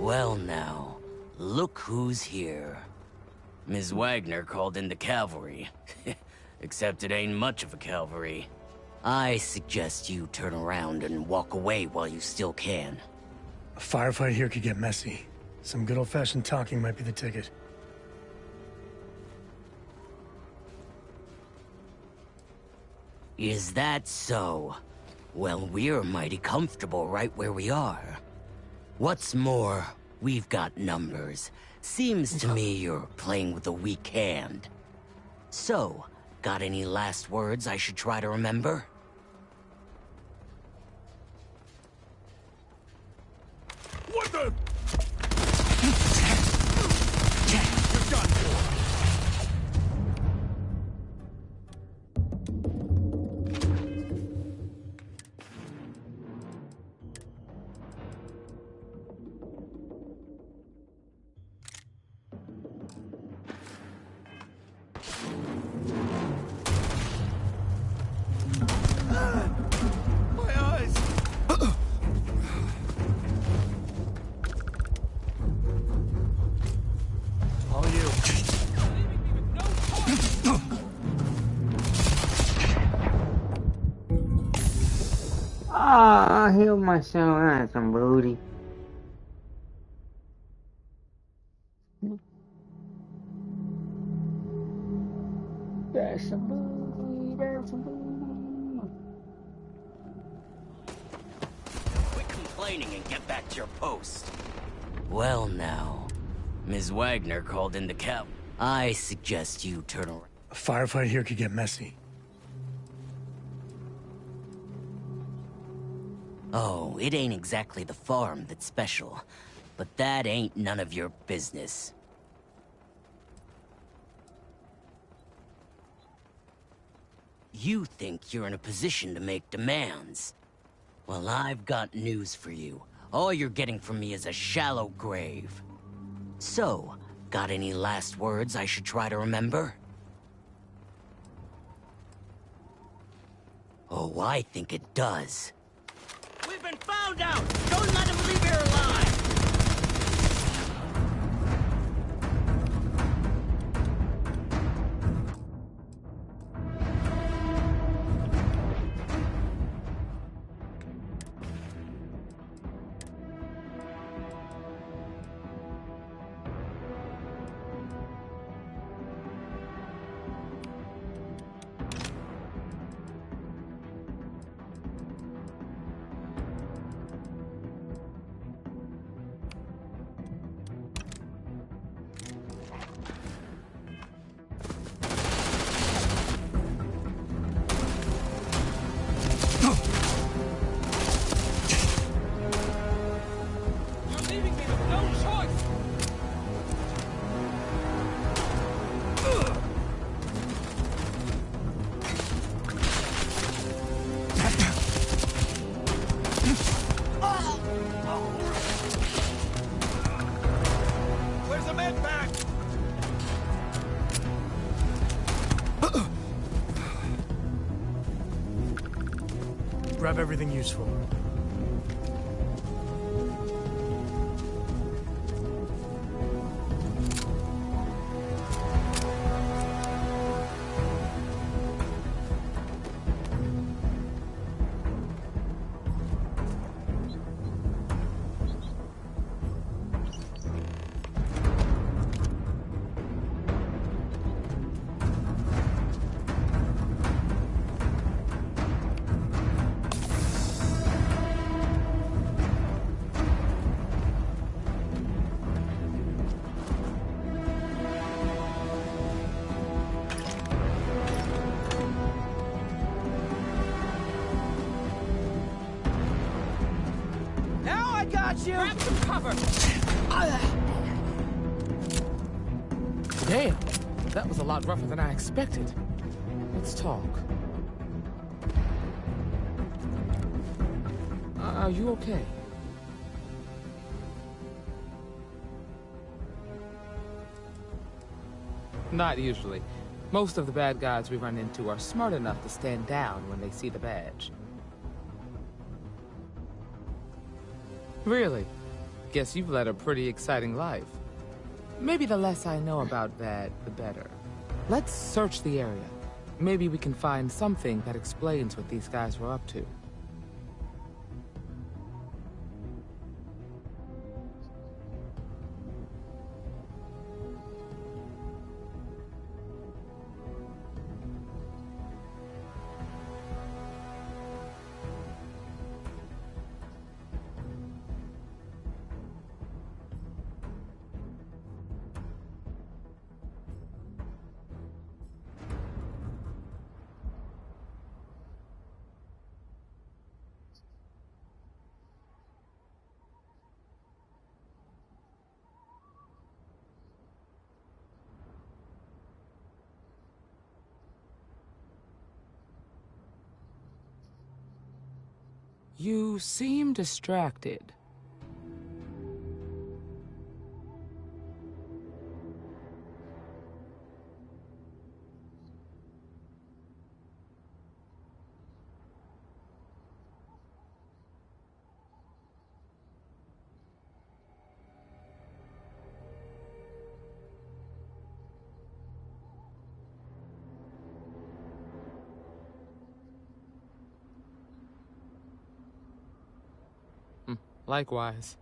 Well now, look who's here. Ms. Wagner called in the cavalry. Except it ain't much of a cavalry. I suggest you turn around and walk away while you still can. A firefight here could get messy. Some good old-fashioned talking might be the ticket. Is that so? Well, we're mighty comfortable right where we are. What's more, we've got numbers. Seems to me you're playing with a weak hand. So, got any last words I should try to remember? What the? You're done for. Ah, I healed myself. That's some booty. That's some booty. That's some booty. Quit complaining and get back to your post. Well now, Ms. Wagner called in the cav. I suggest you turn around. A firefight here could get messy. Oh, it ain't exactly the farm that's special, but that ain't none of your business. You think you're in a position to make demands. Well, I've got news for you. All you're getting from me is a shallow grave. So, got any last words I should try to remember? Oh, I think it does. We've been found out! Don't let him leave here alive! Grab everything useful. Now I got you! Grab some cover! Damn, that was a lot rougher than I expected. Let's talk. Are you okay? Not usually. Most of the bad guys we run into are smart enough to stand down when they see the badge. Really? Guess you've led a pretty exciting life. Maybe the less I know about that, the better. Let's search the area. Maybe we can find something that explains what these guys were up to. You seem distracted. Likewise.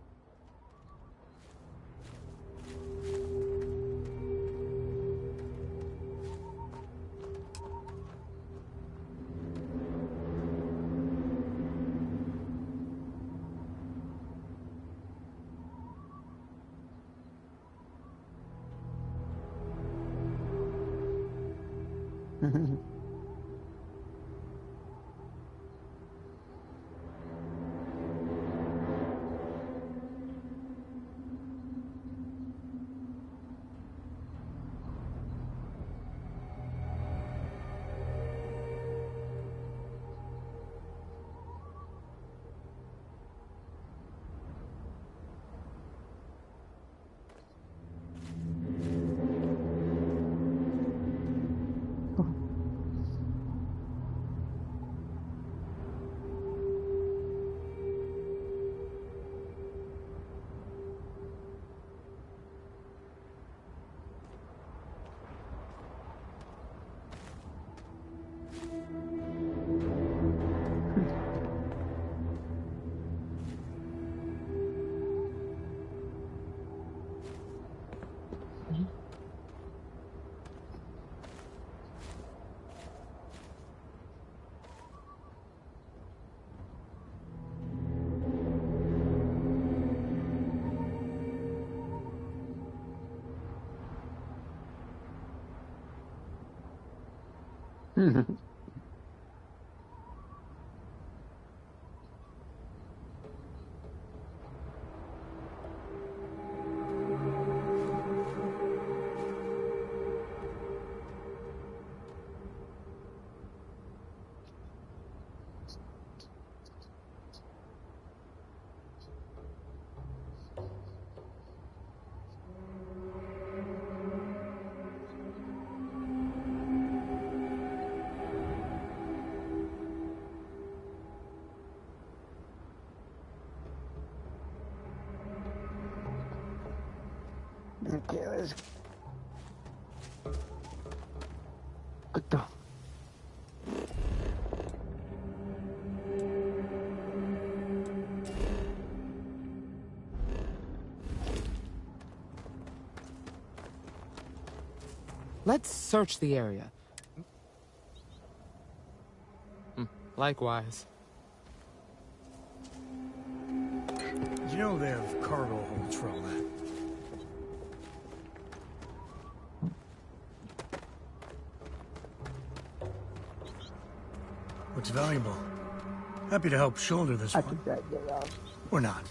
Okay, let's go. Let's search the area. Likewise. You know they have cargo holds for all that. Looks valuable. Happy to help shoulder this one. Or not.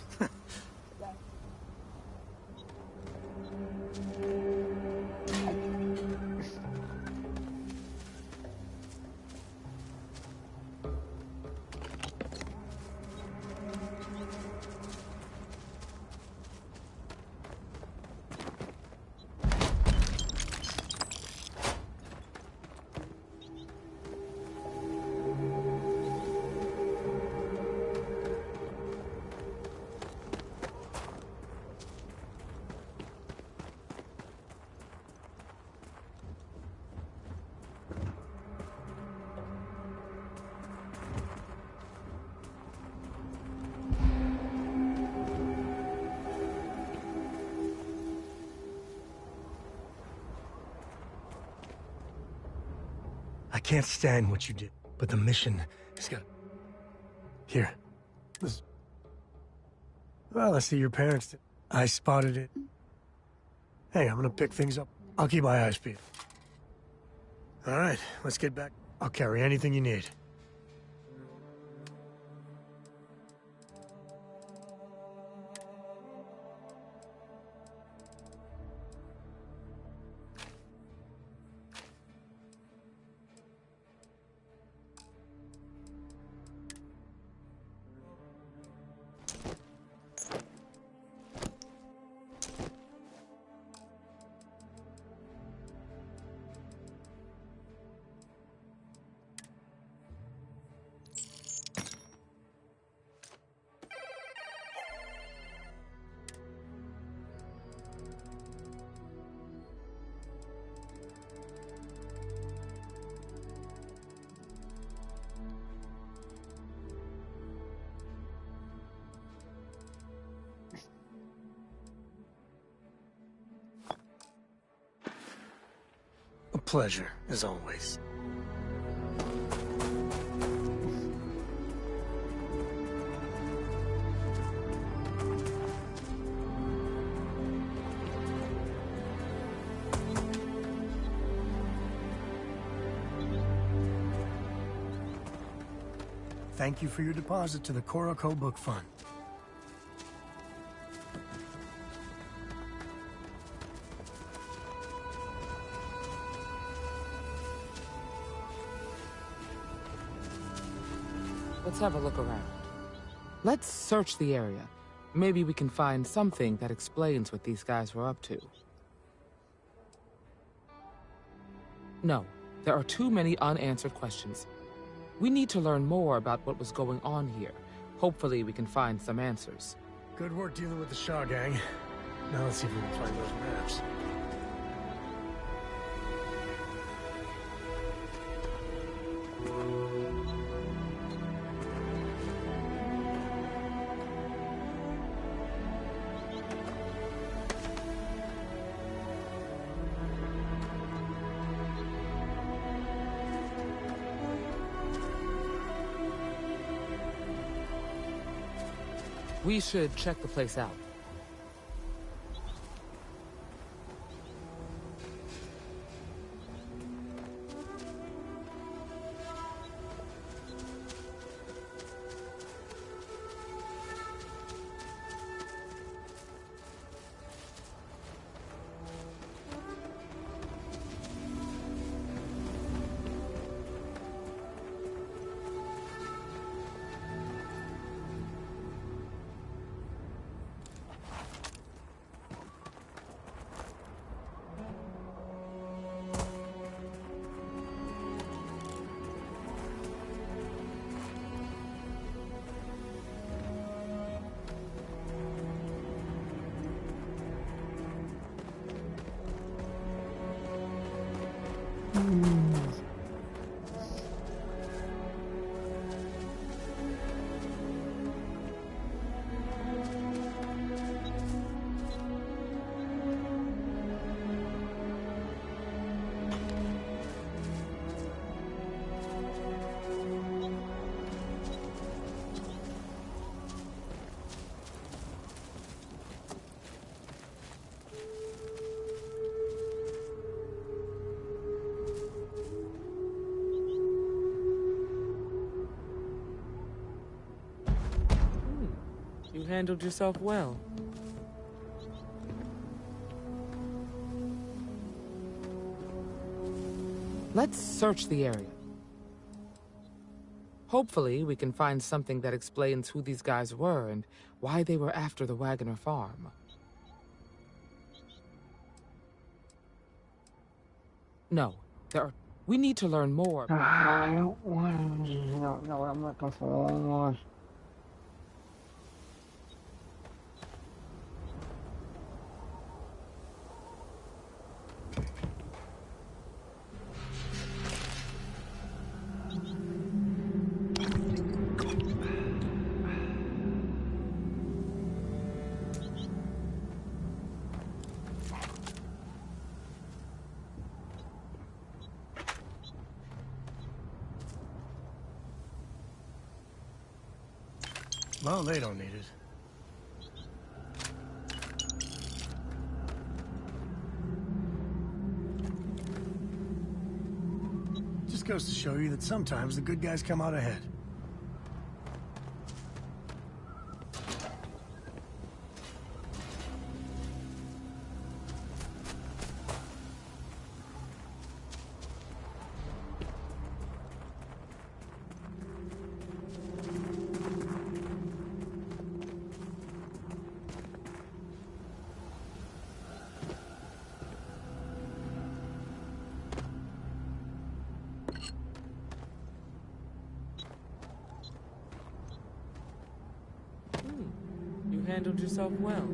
I can't stand what you did, but the mission has got... Here. This... Well, I see your parents did. I spotted it. Hey, I'm gonna pick things up. I'll keep my eyes peeled. All right, let's get back. I'll carry anything you need. A pleasure, as always. Thank you for your deposit to the Koroko Book Fund. Let's have a look around. Let's search the area. Maybe we can find something that explains what these guys were up to. No, there are too many unanswered questions. We need to learn more about what was going on here. Hopefully we can find some answers. Good work dealing with the Shaw gang. Now let's see if we can find those maps. We should check the place out. You handled yourself well. Let's search the area. Hopefully, we can find something that explains who these guys were and why they were after the Wagoner farm. No, we need to learn more. I don't want to know what I'm looking for. Well, they don't need it. Just goes to show you that sometimes the good guys come out ahead. You handled yourself well.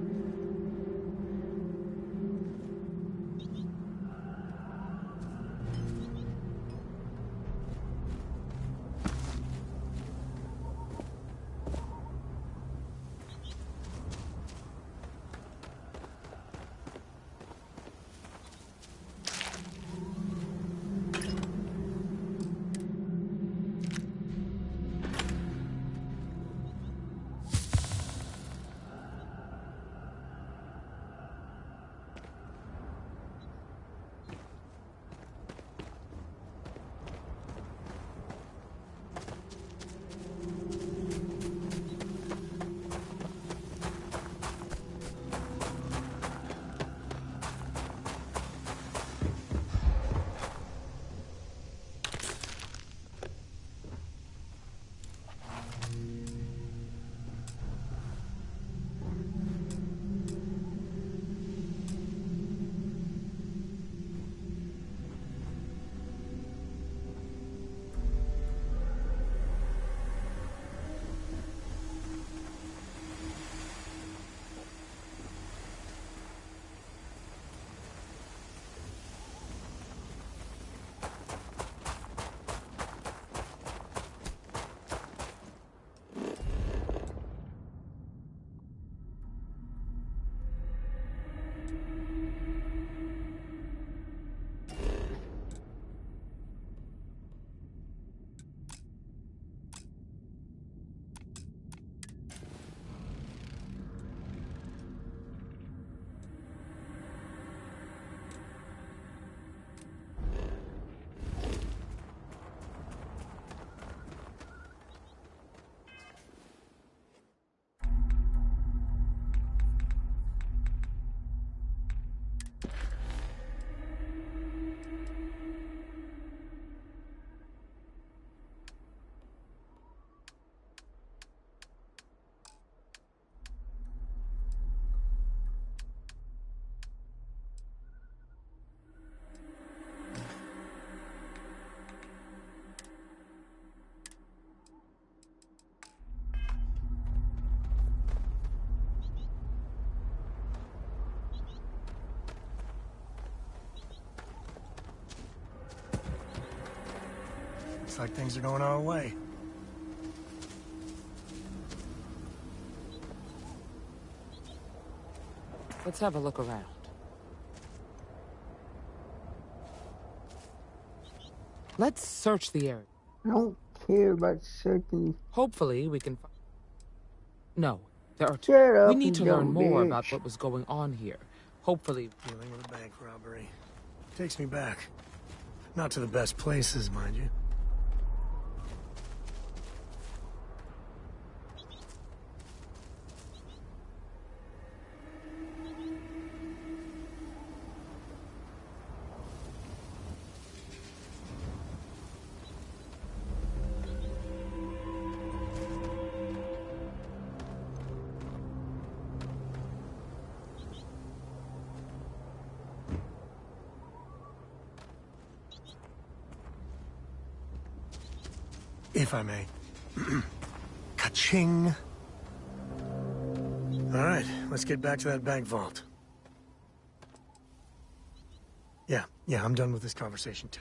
like things are going our way. Let's have a look around. Let's search the area. I don't care about searching. Hopefully, we can find... No, there are two. Shut up, We need you to learn dumb more bitch. about what was going on here. Hopefully... Dealing with a bank robbery. Takes me back. Not to the best places, mind you. If I may. Ka-ching! Alright, let's get back to that bank vault. Yeah, I'm done with this conversation too.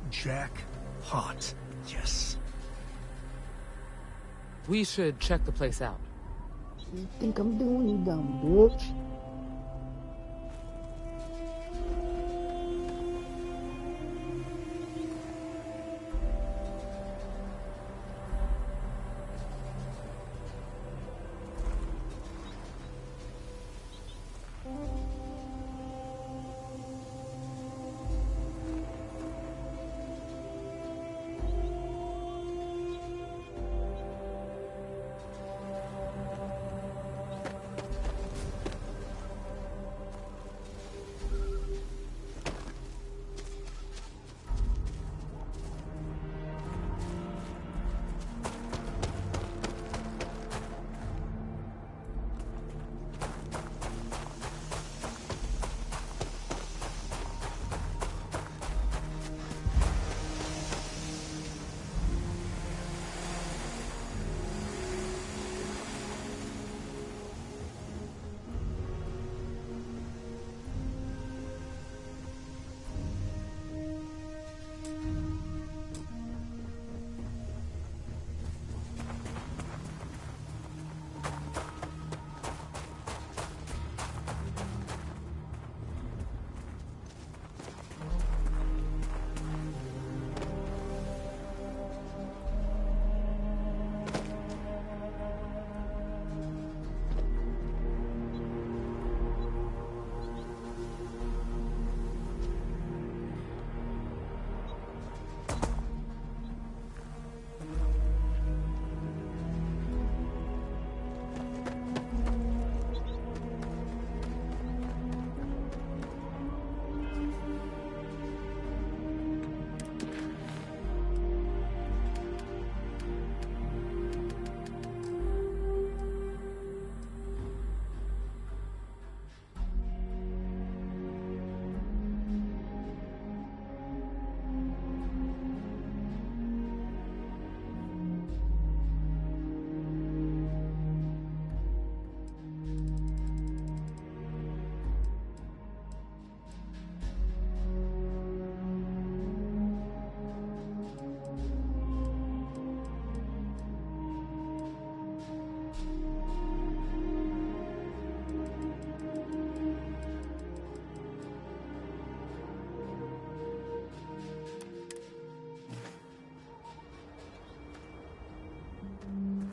Jackpot. Yes. We should check the place out. You think I'm doing, you dumb bitch?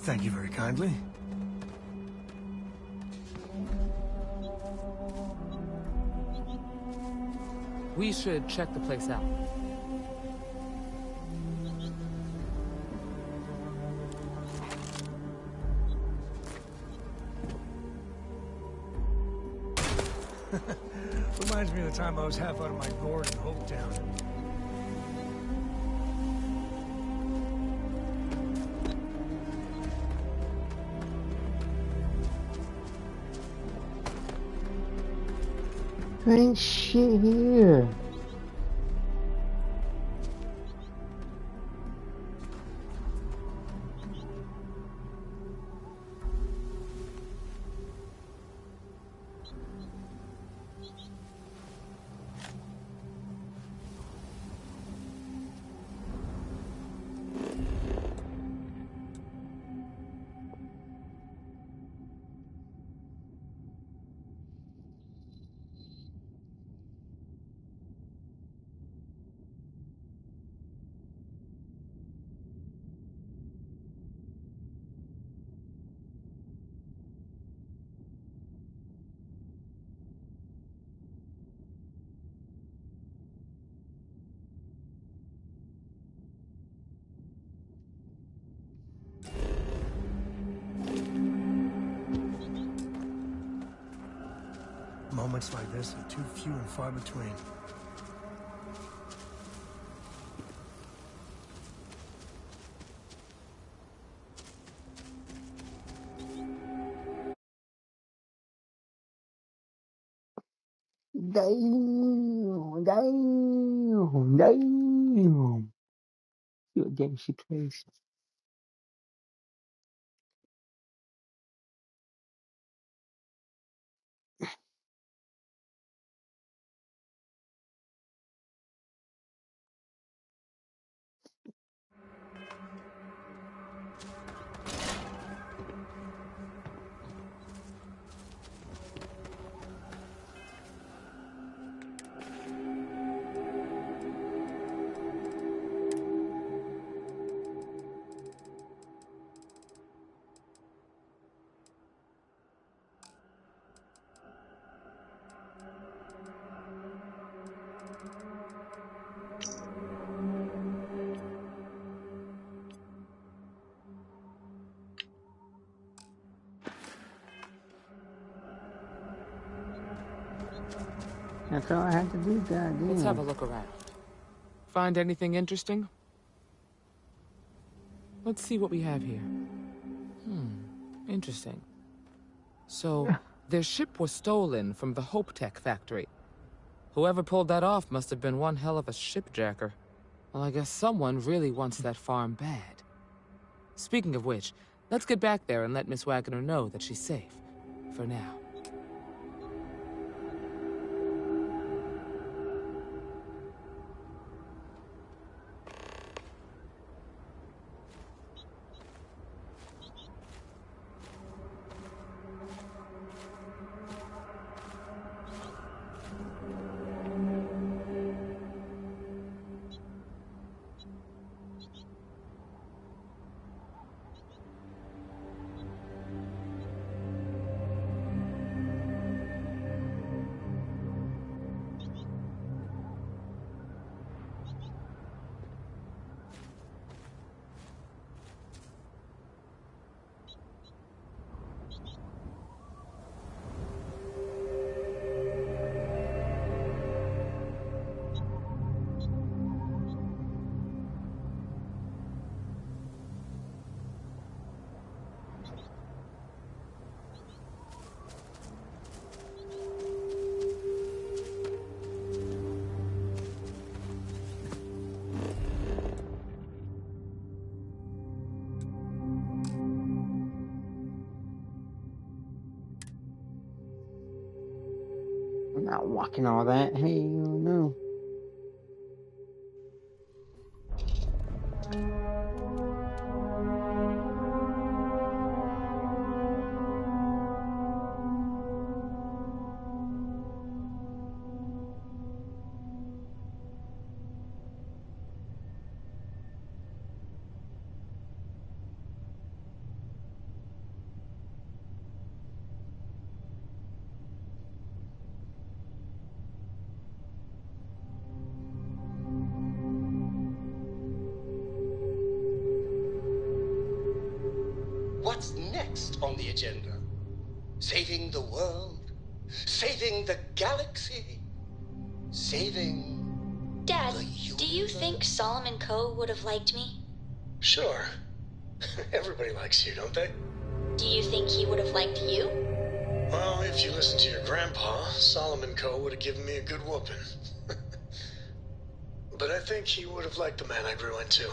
Thank you very kindly. We should check the place out. Reminds me of the time I was half out of my gourd in Hopetown. There ain't shit here. Moments like this are too few and far between. Damn. See what game she plays. That's all I had to do, goddamn. Let's have a look around. Find anything interesting? Let's see what we have here. Interesting. So, their ship was stolen from the Hope Tech factory. Whoever pulled that off must have been one hell of a shipjacker. Well, I guess someone really wants that farm bad. Speaking of which, let's get back there and let Miss Wagner know that she's safe. For now. I'm not walking all that. Hey, no. next on the agenda? Saving the world? Saving the galaxy? Saving... Dad, do you think Solomon Coe would have liked me? Sure. Everybody likes you, don't they? Do you think he would have liked you? Well, if you listen to your grandpa, Solomon Coe would have given me a good whooping. But I think he would have liked the man I grew into.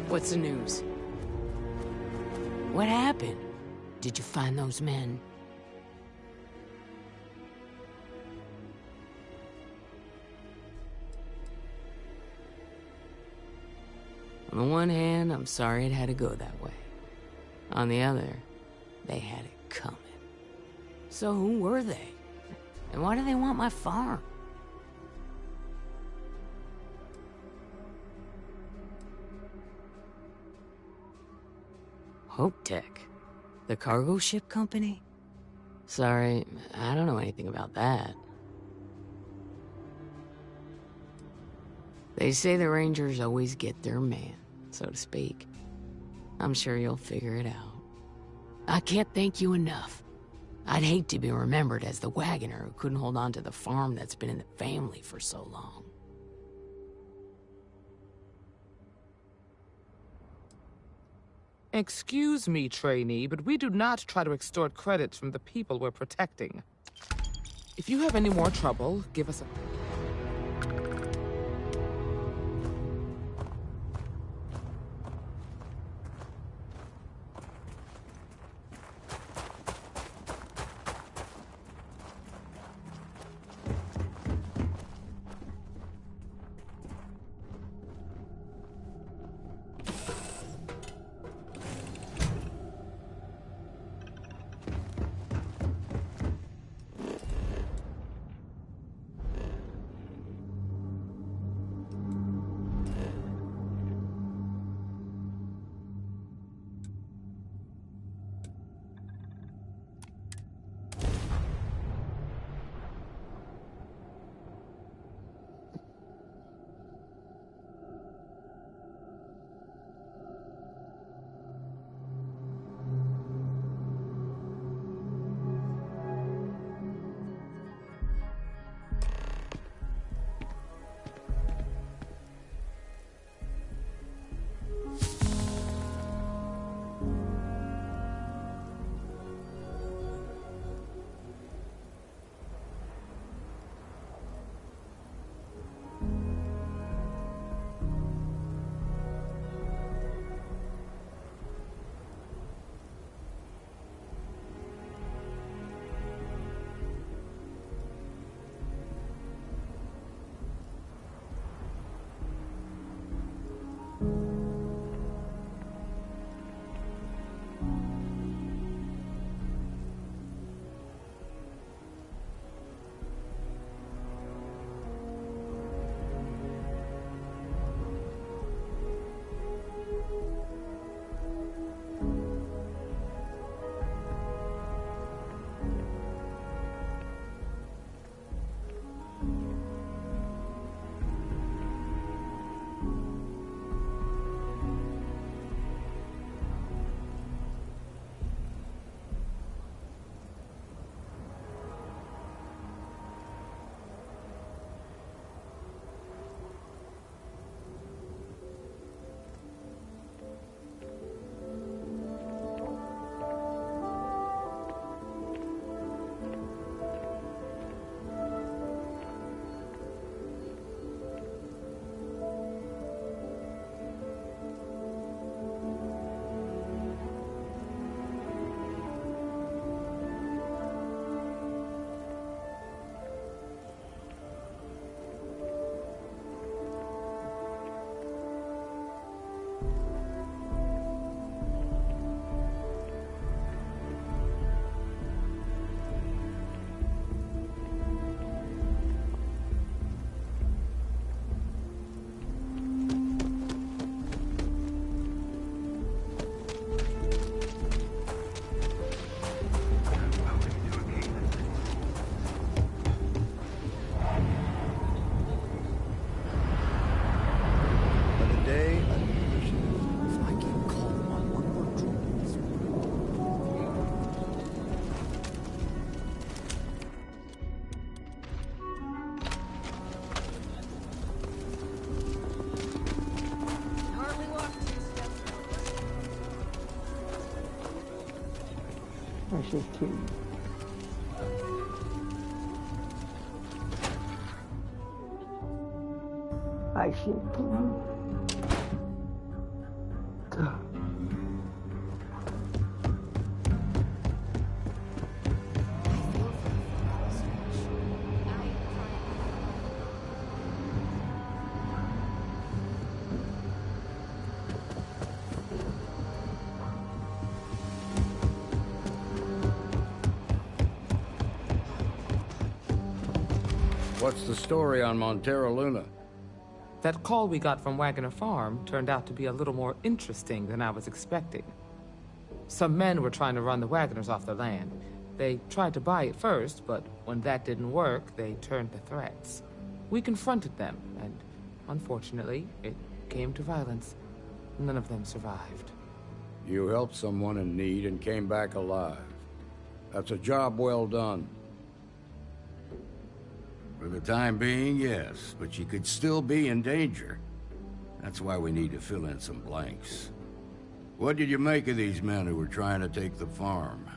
What's the news? What happened? Did you find those men? On the one hand, I'm sorry it had to go that way. On the other, they had it coming. So who were they? And why do they want my farm? Hope Tech? The cargo ship company? Sorry, I don't know anything about that. They say the Rangers always get their man, so to speak. I'm sure you'll figure it out. I can't thank you enough. I'd hate to be remembered as the wagoner who couldn't hold on to the farm that's been in the family for so long. Excuse me, trainee, but we do not try to extort credit from the people we're protecting. If you have any more trouble, give us a... should kill you. I should kill you. What's the story on Montero Luna? That call we got from Wagoner Farm turned out to be a little more interesting than I was expecting. Some men were trying to run the Wagoners off their land. They tried to buy it first, but when that didn't work, they turned to threats. We confronted them, and unfortunately, it came to violence. None of them survived. You helped someone in need and came back alive. That's a job well done. For the time being, yes, but you could still be in danger. That's why we need to fill in some blanks. What did you make of these men who were trying to take the farm?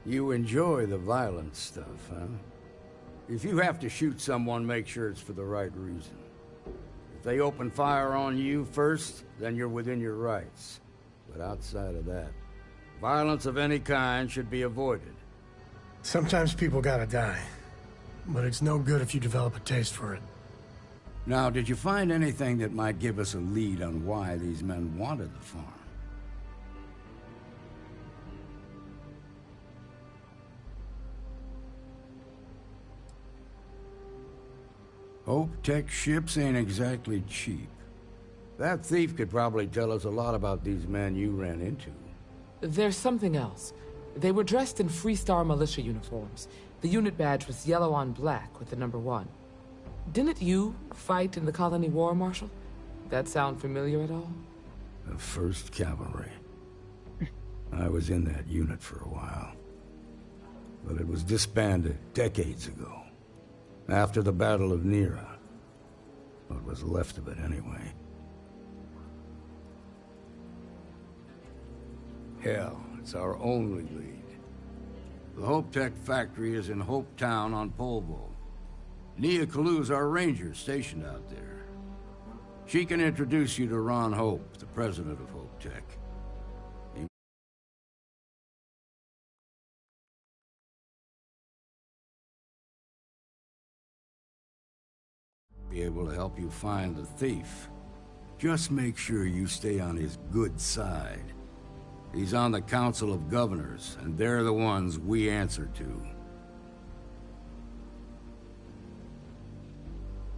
You enjoy the violent stuff, huh? If you have to shoot someone, make sure it's for the right reason. If they open fire on you first, then you're within your rights. But outside of that, violence of any kind should be avoided. Sometimes people gotta die. But it's no good if you develop a taste for it. Now, did you find anything that might give us a lead on why these men wanted the farm? Hope Tech ships ain't exactly cheap. That thief could probably tell us a lot about these men you ran into. There's something else. They were dressed in Freestar militia uniforms. The unit badge was yellow on black with the number 1. Didn't you fight in the Colony War, Marshal? That sound familiar at all? The 1st Cavalry. I was in that unit for a while. But it was disbanded decades ago. After the Battle of Nera. What was left of it, anyway. Hell, it's our only lead. The Hope Tech factory is in Hope Town on Polvo. Nia Kalu's our ranger stationed out there. She can introduce you to Ron Hope, the president of Hope Tech. Be able to help you find the thief. Just make sure you stay on his good side. He's on the Council of Governors, and they're the ones we answer to.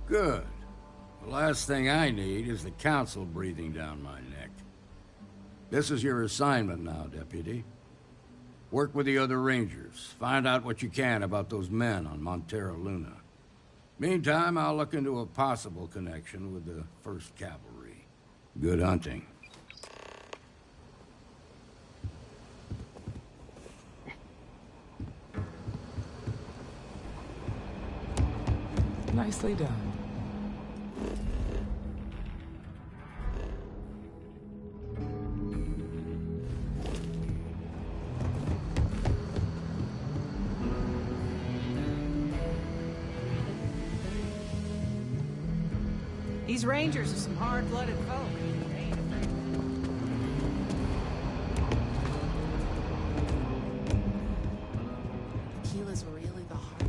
Good. The last thing I need is the Council breathing down my neck. This is your assignment now, Deputy. Work with the other Rangers. Find out what you can about those men on Montero Luna. Meantime, I'll look into a possible connection with the 1st Cavalry. Good hunting. Nicely done. These Rangers are some hard-blooded folk. Tequila's really the heart.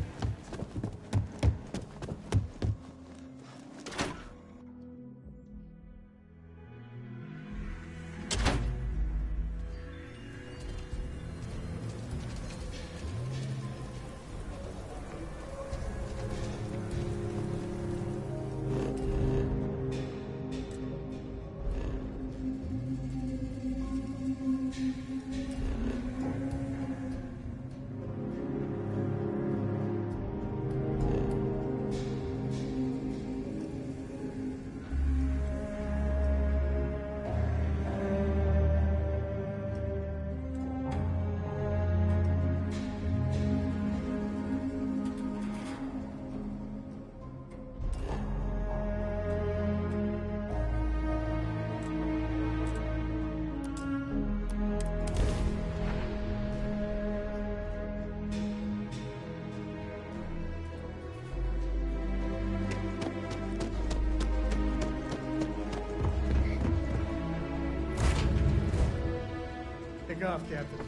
Take off, Captain.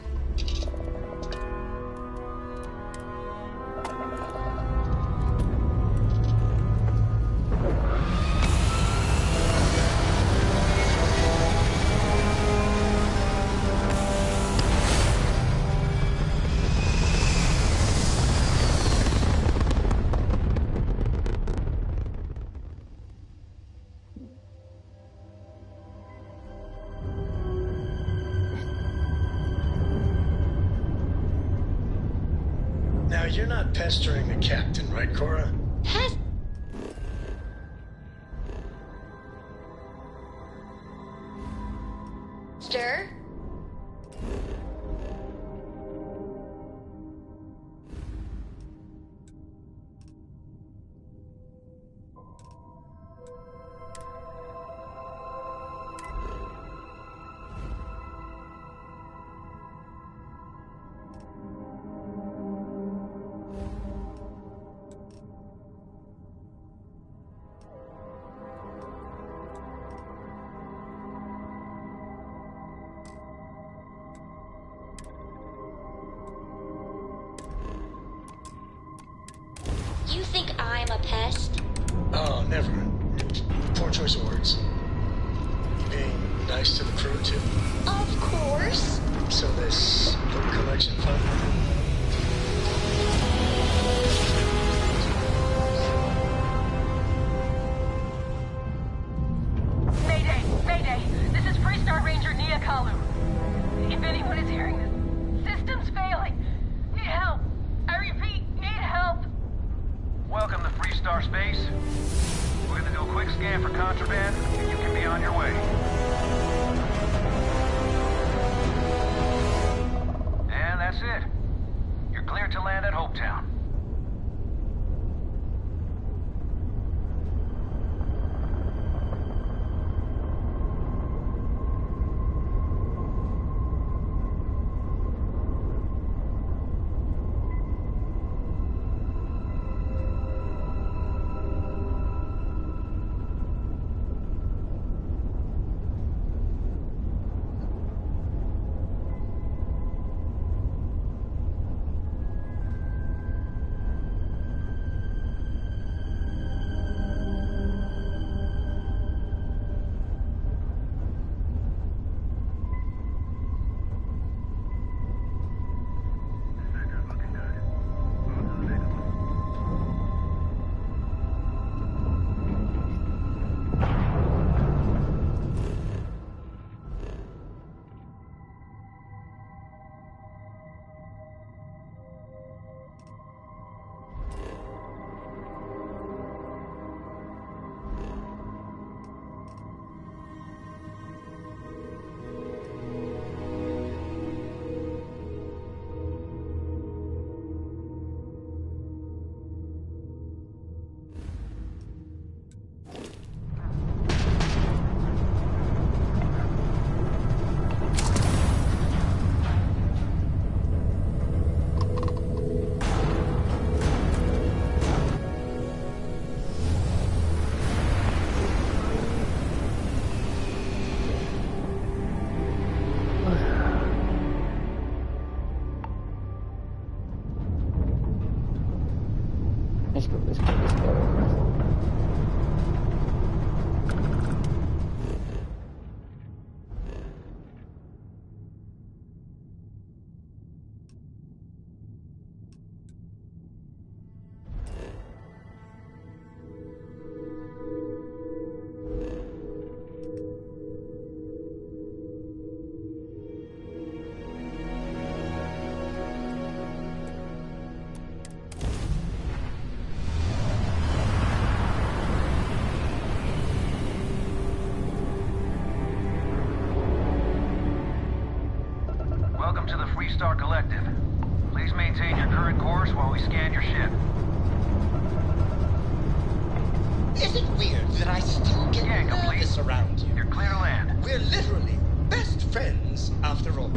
Now, you're not pestering the captain, right, Cora? Stir? You think I'm a pest? Oh, never. Poor choice of words. Being nice to the crew, too? Of course. So this book collection fun? Mayday! Mayday! This is Freestar Ranger Nia Kalu. If anyone is hearing this, system's failing. Need help. I repeat, need help. Welcome to Freestar Space. We're gonna do a quick scan for contraband, and you can be on your way. And that's it. You're cleared to land at Hopetown. Let's go, let's go, let's go. Welcome to the Freestar Collective. Please maintain your current course while we scan your ship. Is it weird that I still get nervous around you? You're clear to land. We're literally best friends after all.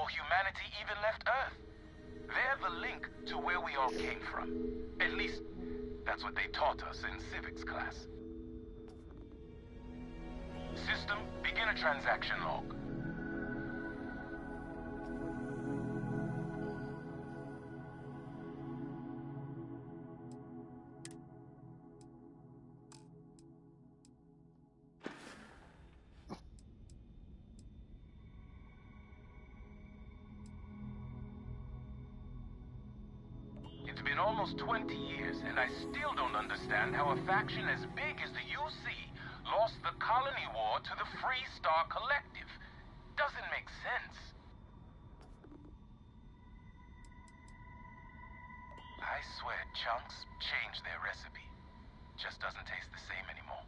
before humanity even left Earth. They're the link to where we all came from. At least, that's what they taught us in civics class. System, begin a transaction log. It's been almost 20 years, and I still don't understand how a faction as big as the UC lost the colony war to the Free Star Collective. Doesn't make sense. I swear Chunks changed their recipe. Just doesn't taste the same anymore.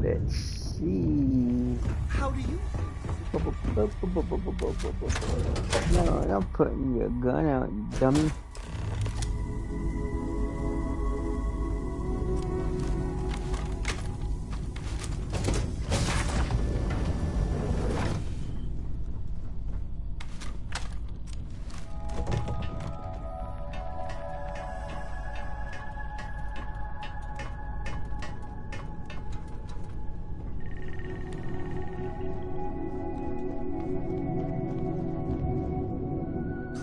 Let's see. How do you No, I'm putting your gun out, dummy.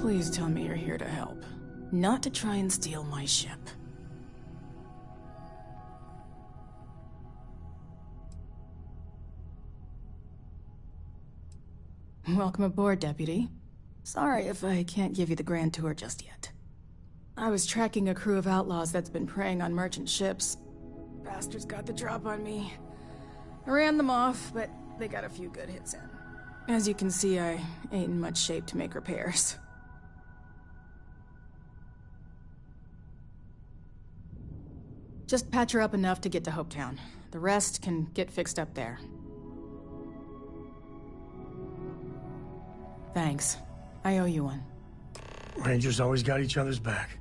Please tell me you're here to help, not to try and steal my ship. Welcome aboard, Deputy. Sorry if I can't give you the grand tour just yet. I was tracking a crew of outlaws that's been preying on merchant ships. Bastards got the drop on me. I ran them off, but they got a few good hits in. As you can see, I ain't in much shape to make repairs. Just patch her up enough to get to Hopetown. The rest can get fixed up there. Thanks. I owe you one. Rangers always got each other's back.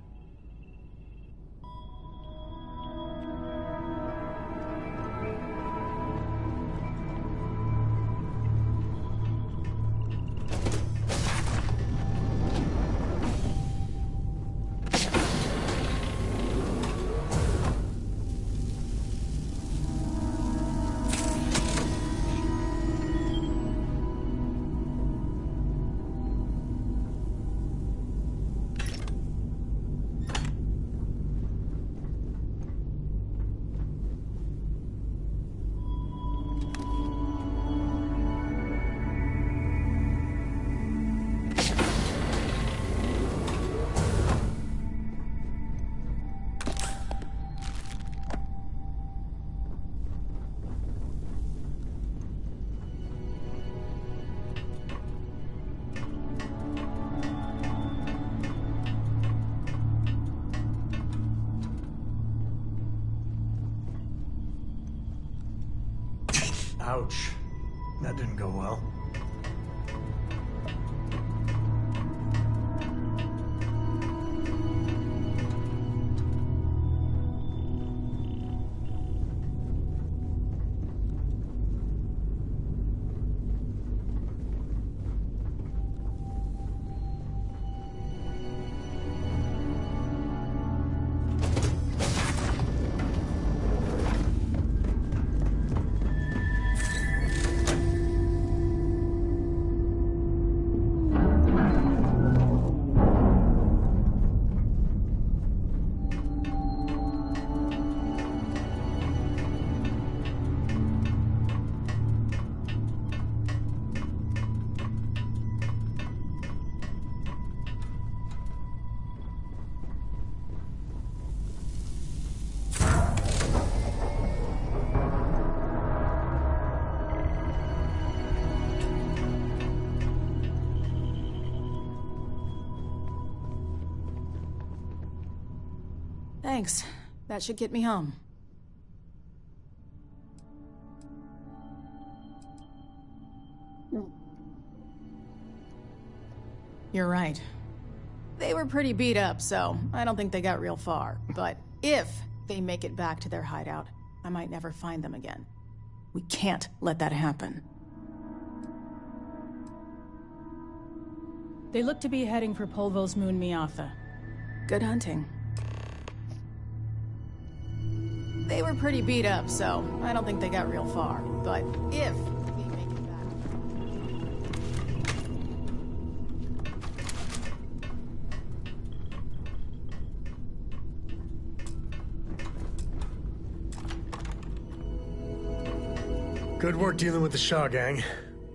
Ouch. That didn't go well. Thanks. That should get me home. You're right. They were pretty beat up, so I don't think they got real far. But if they make it back to their hideout, I might never find them again. We can't let that happen. They look to be heading for Polvo's moon Miatha. Good hunting. They were pretty beat up, so I don't think they got real far. But if they make it back... Good work dealing with the Shaw gang.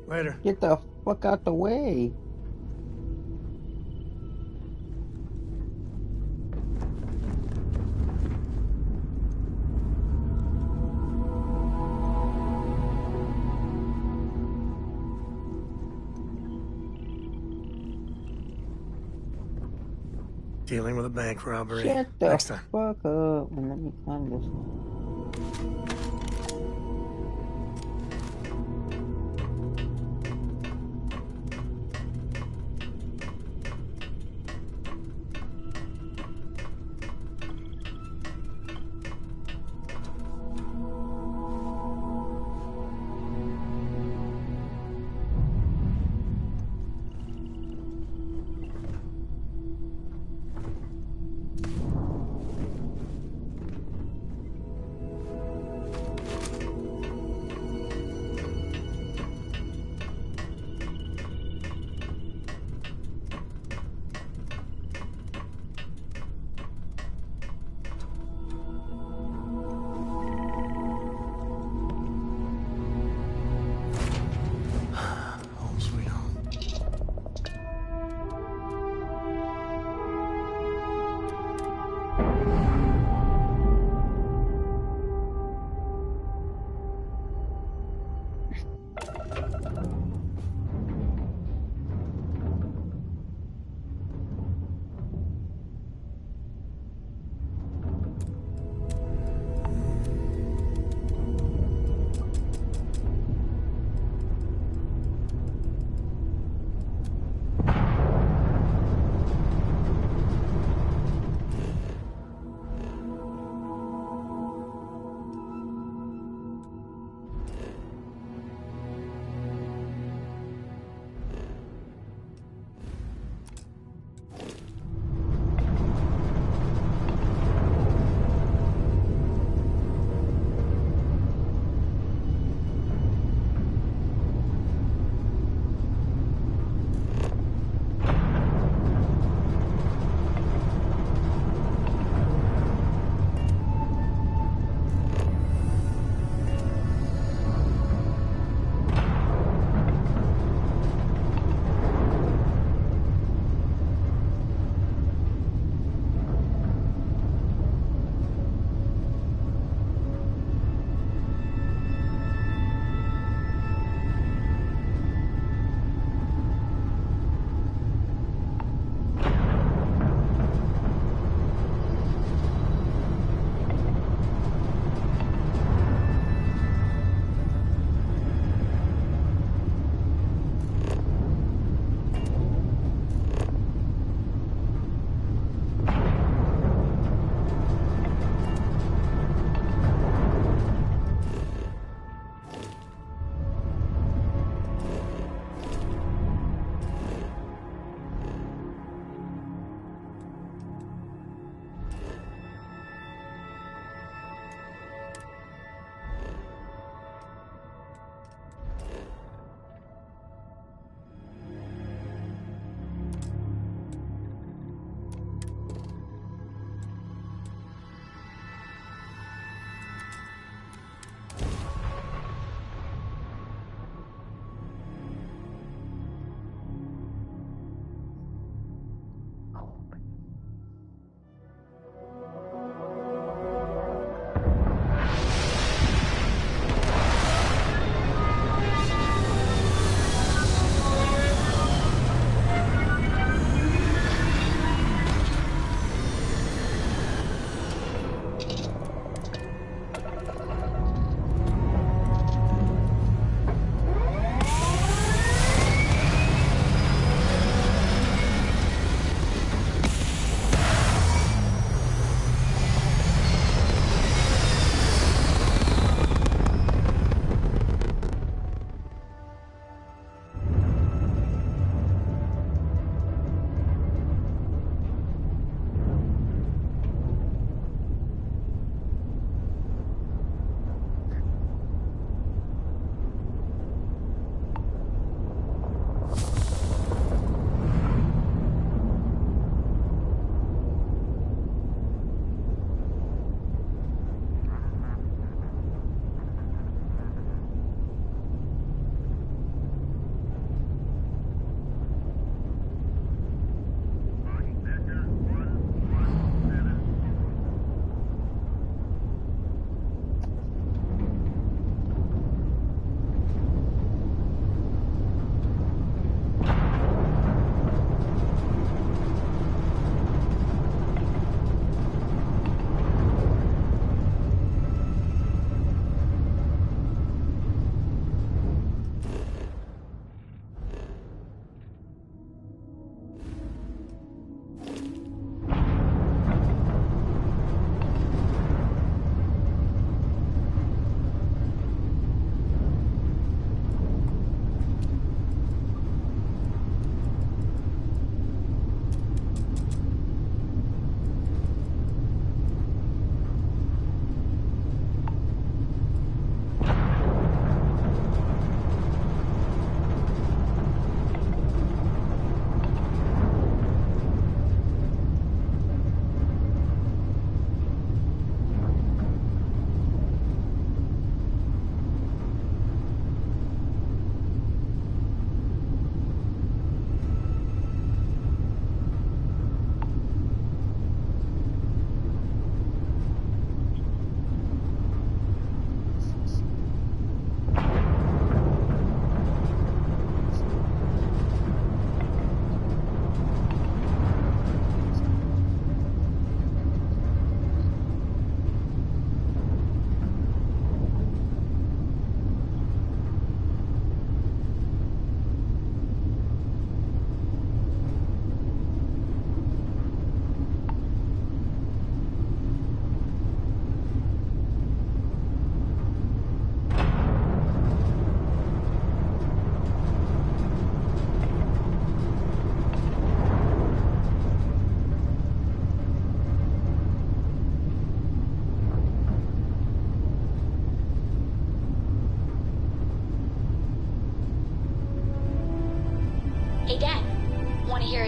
Later. Get the fuck out the way. Dealing with a bank robbery. Shut the Next time. fuck up and let me find this.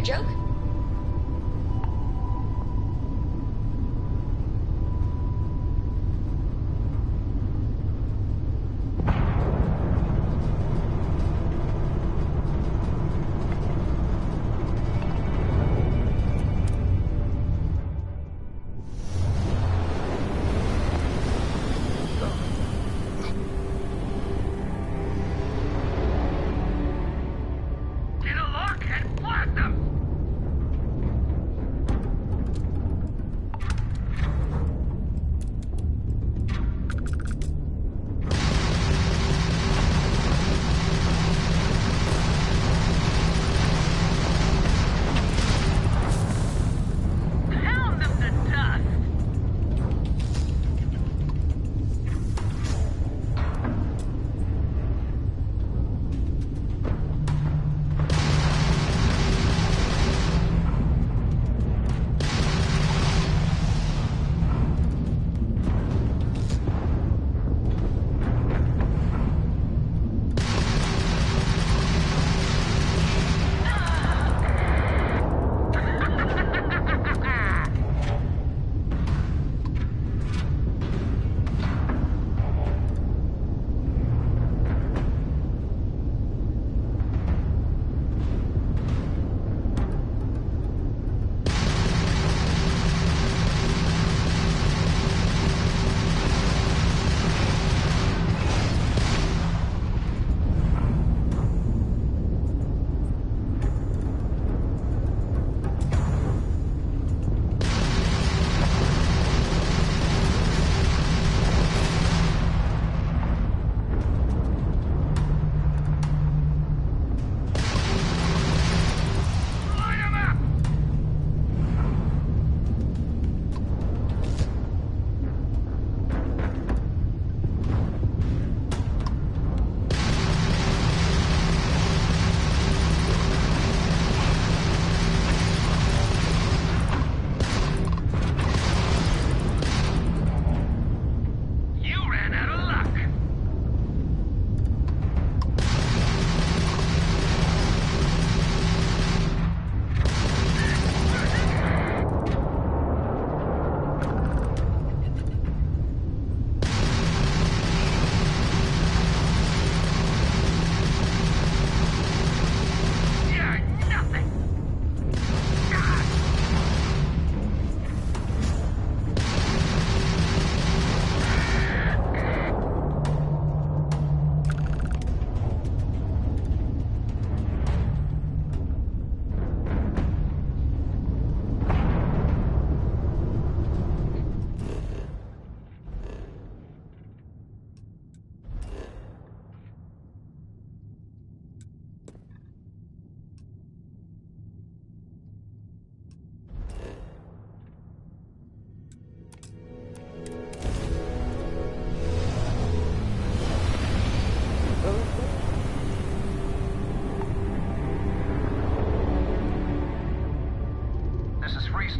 a joke?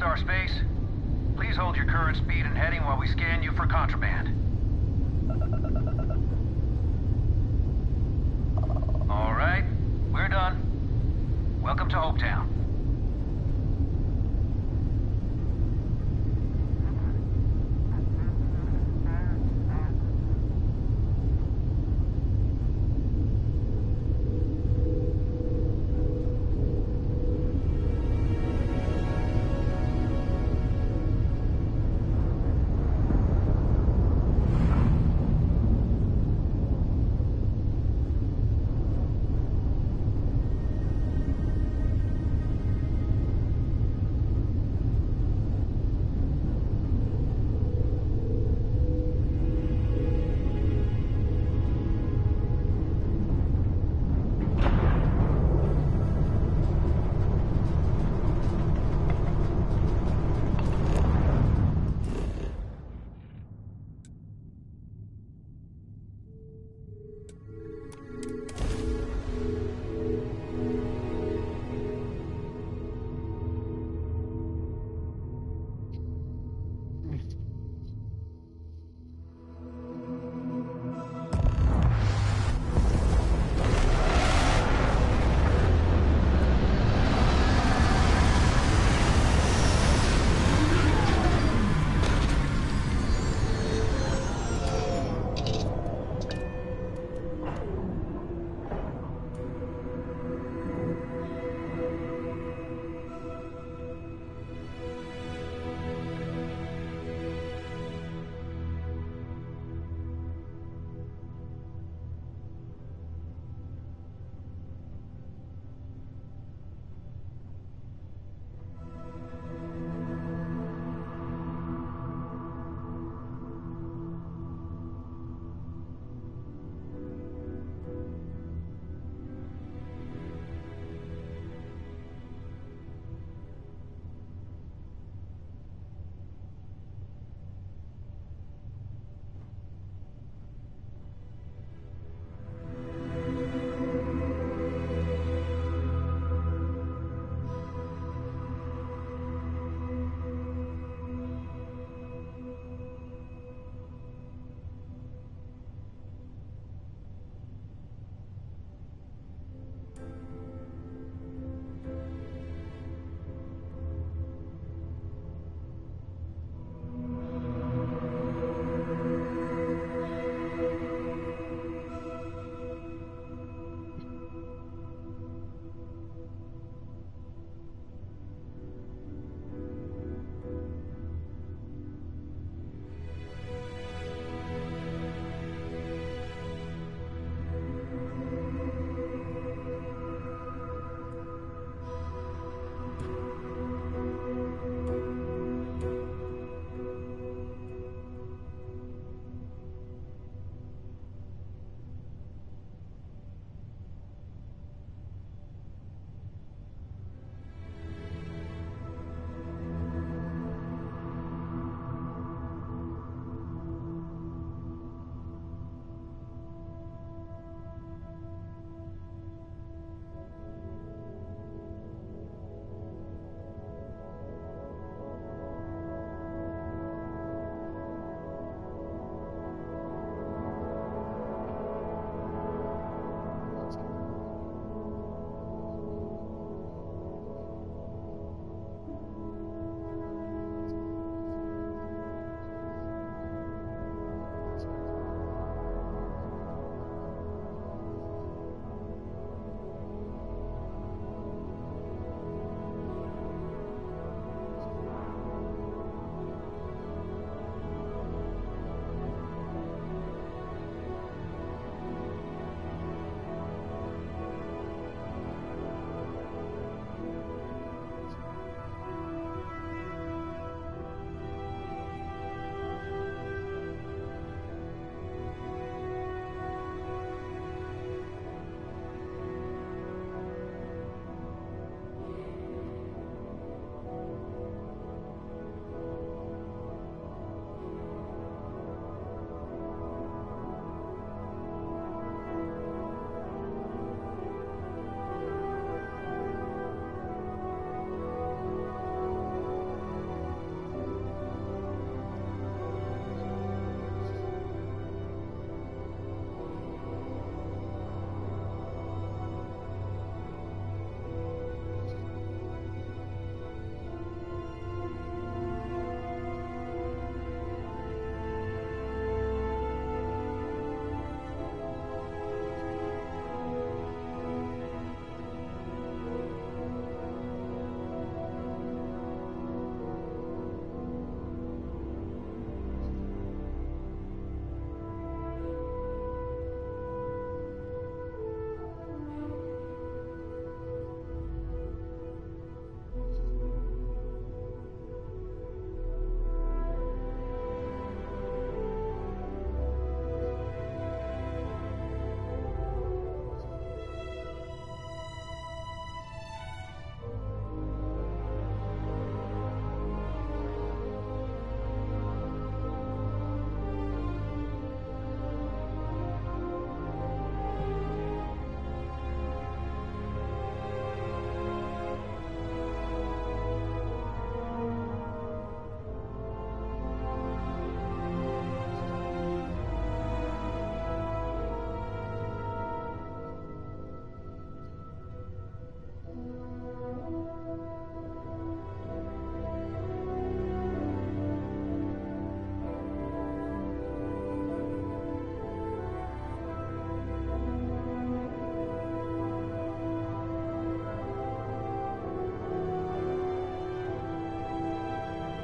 Star Space. Please hold your current speed and heading while we scan you for contraband. All right, we're done. Welcome to Hopetown.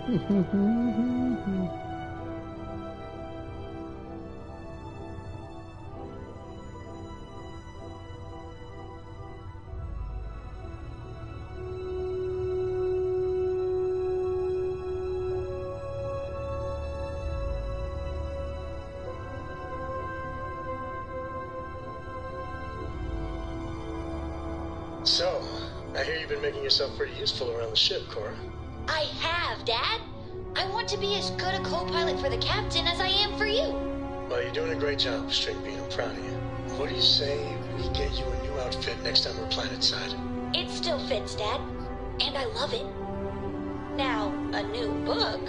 So, I hear you've been making yourself pretty useful around the ship, Cora. I have, Dad. I want to be as good a co-pilot for the captain as I am for you. Well, you're doing a great job, Stringbean. I'm proud of you. What do you say we get you a new outfit next time we're planetside? It still fits, Dad. And I love it. Now, a new book.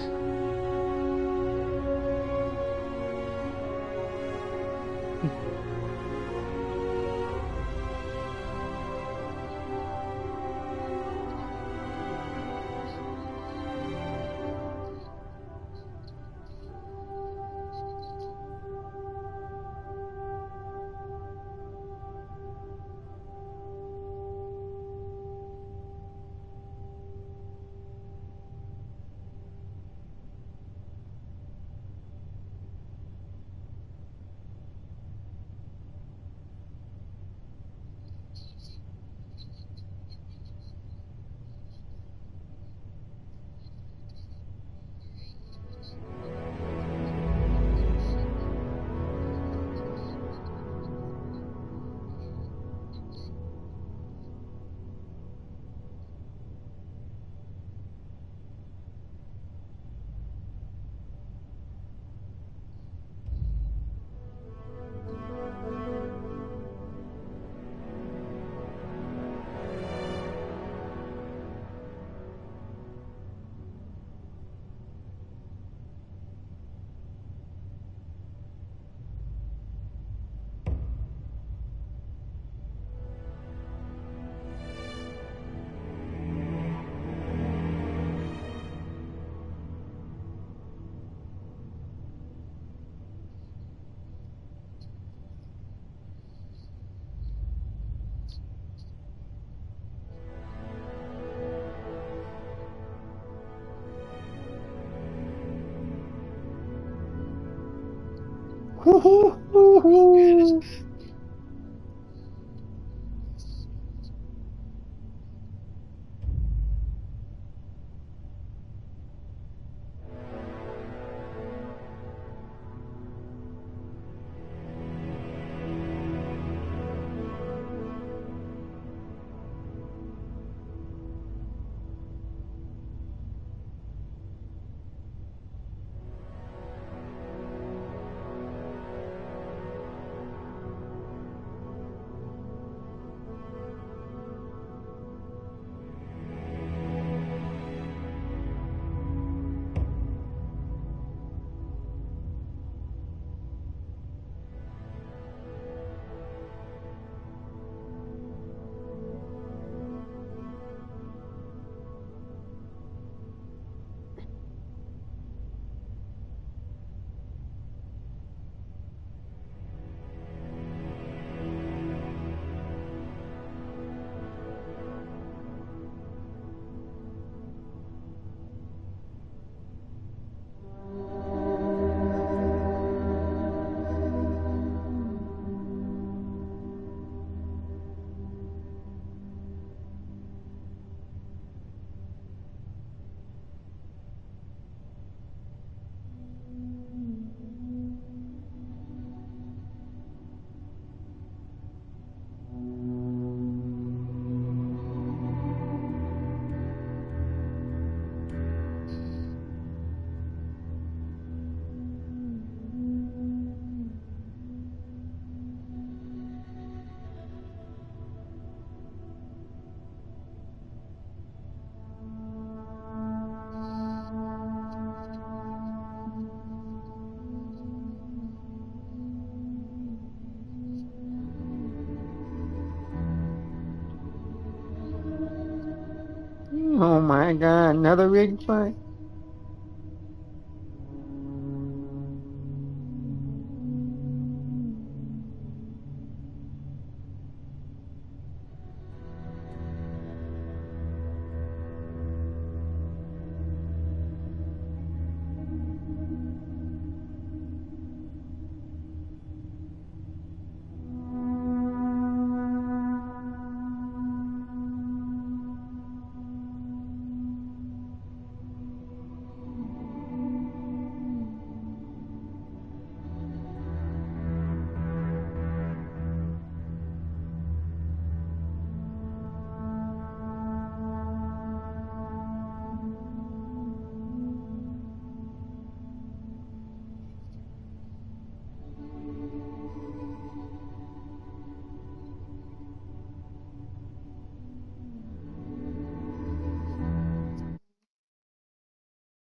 Oh my god, another rig fight?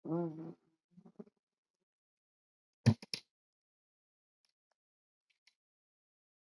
Mm-hmm.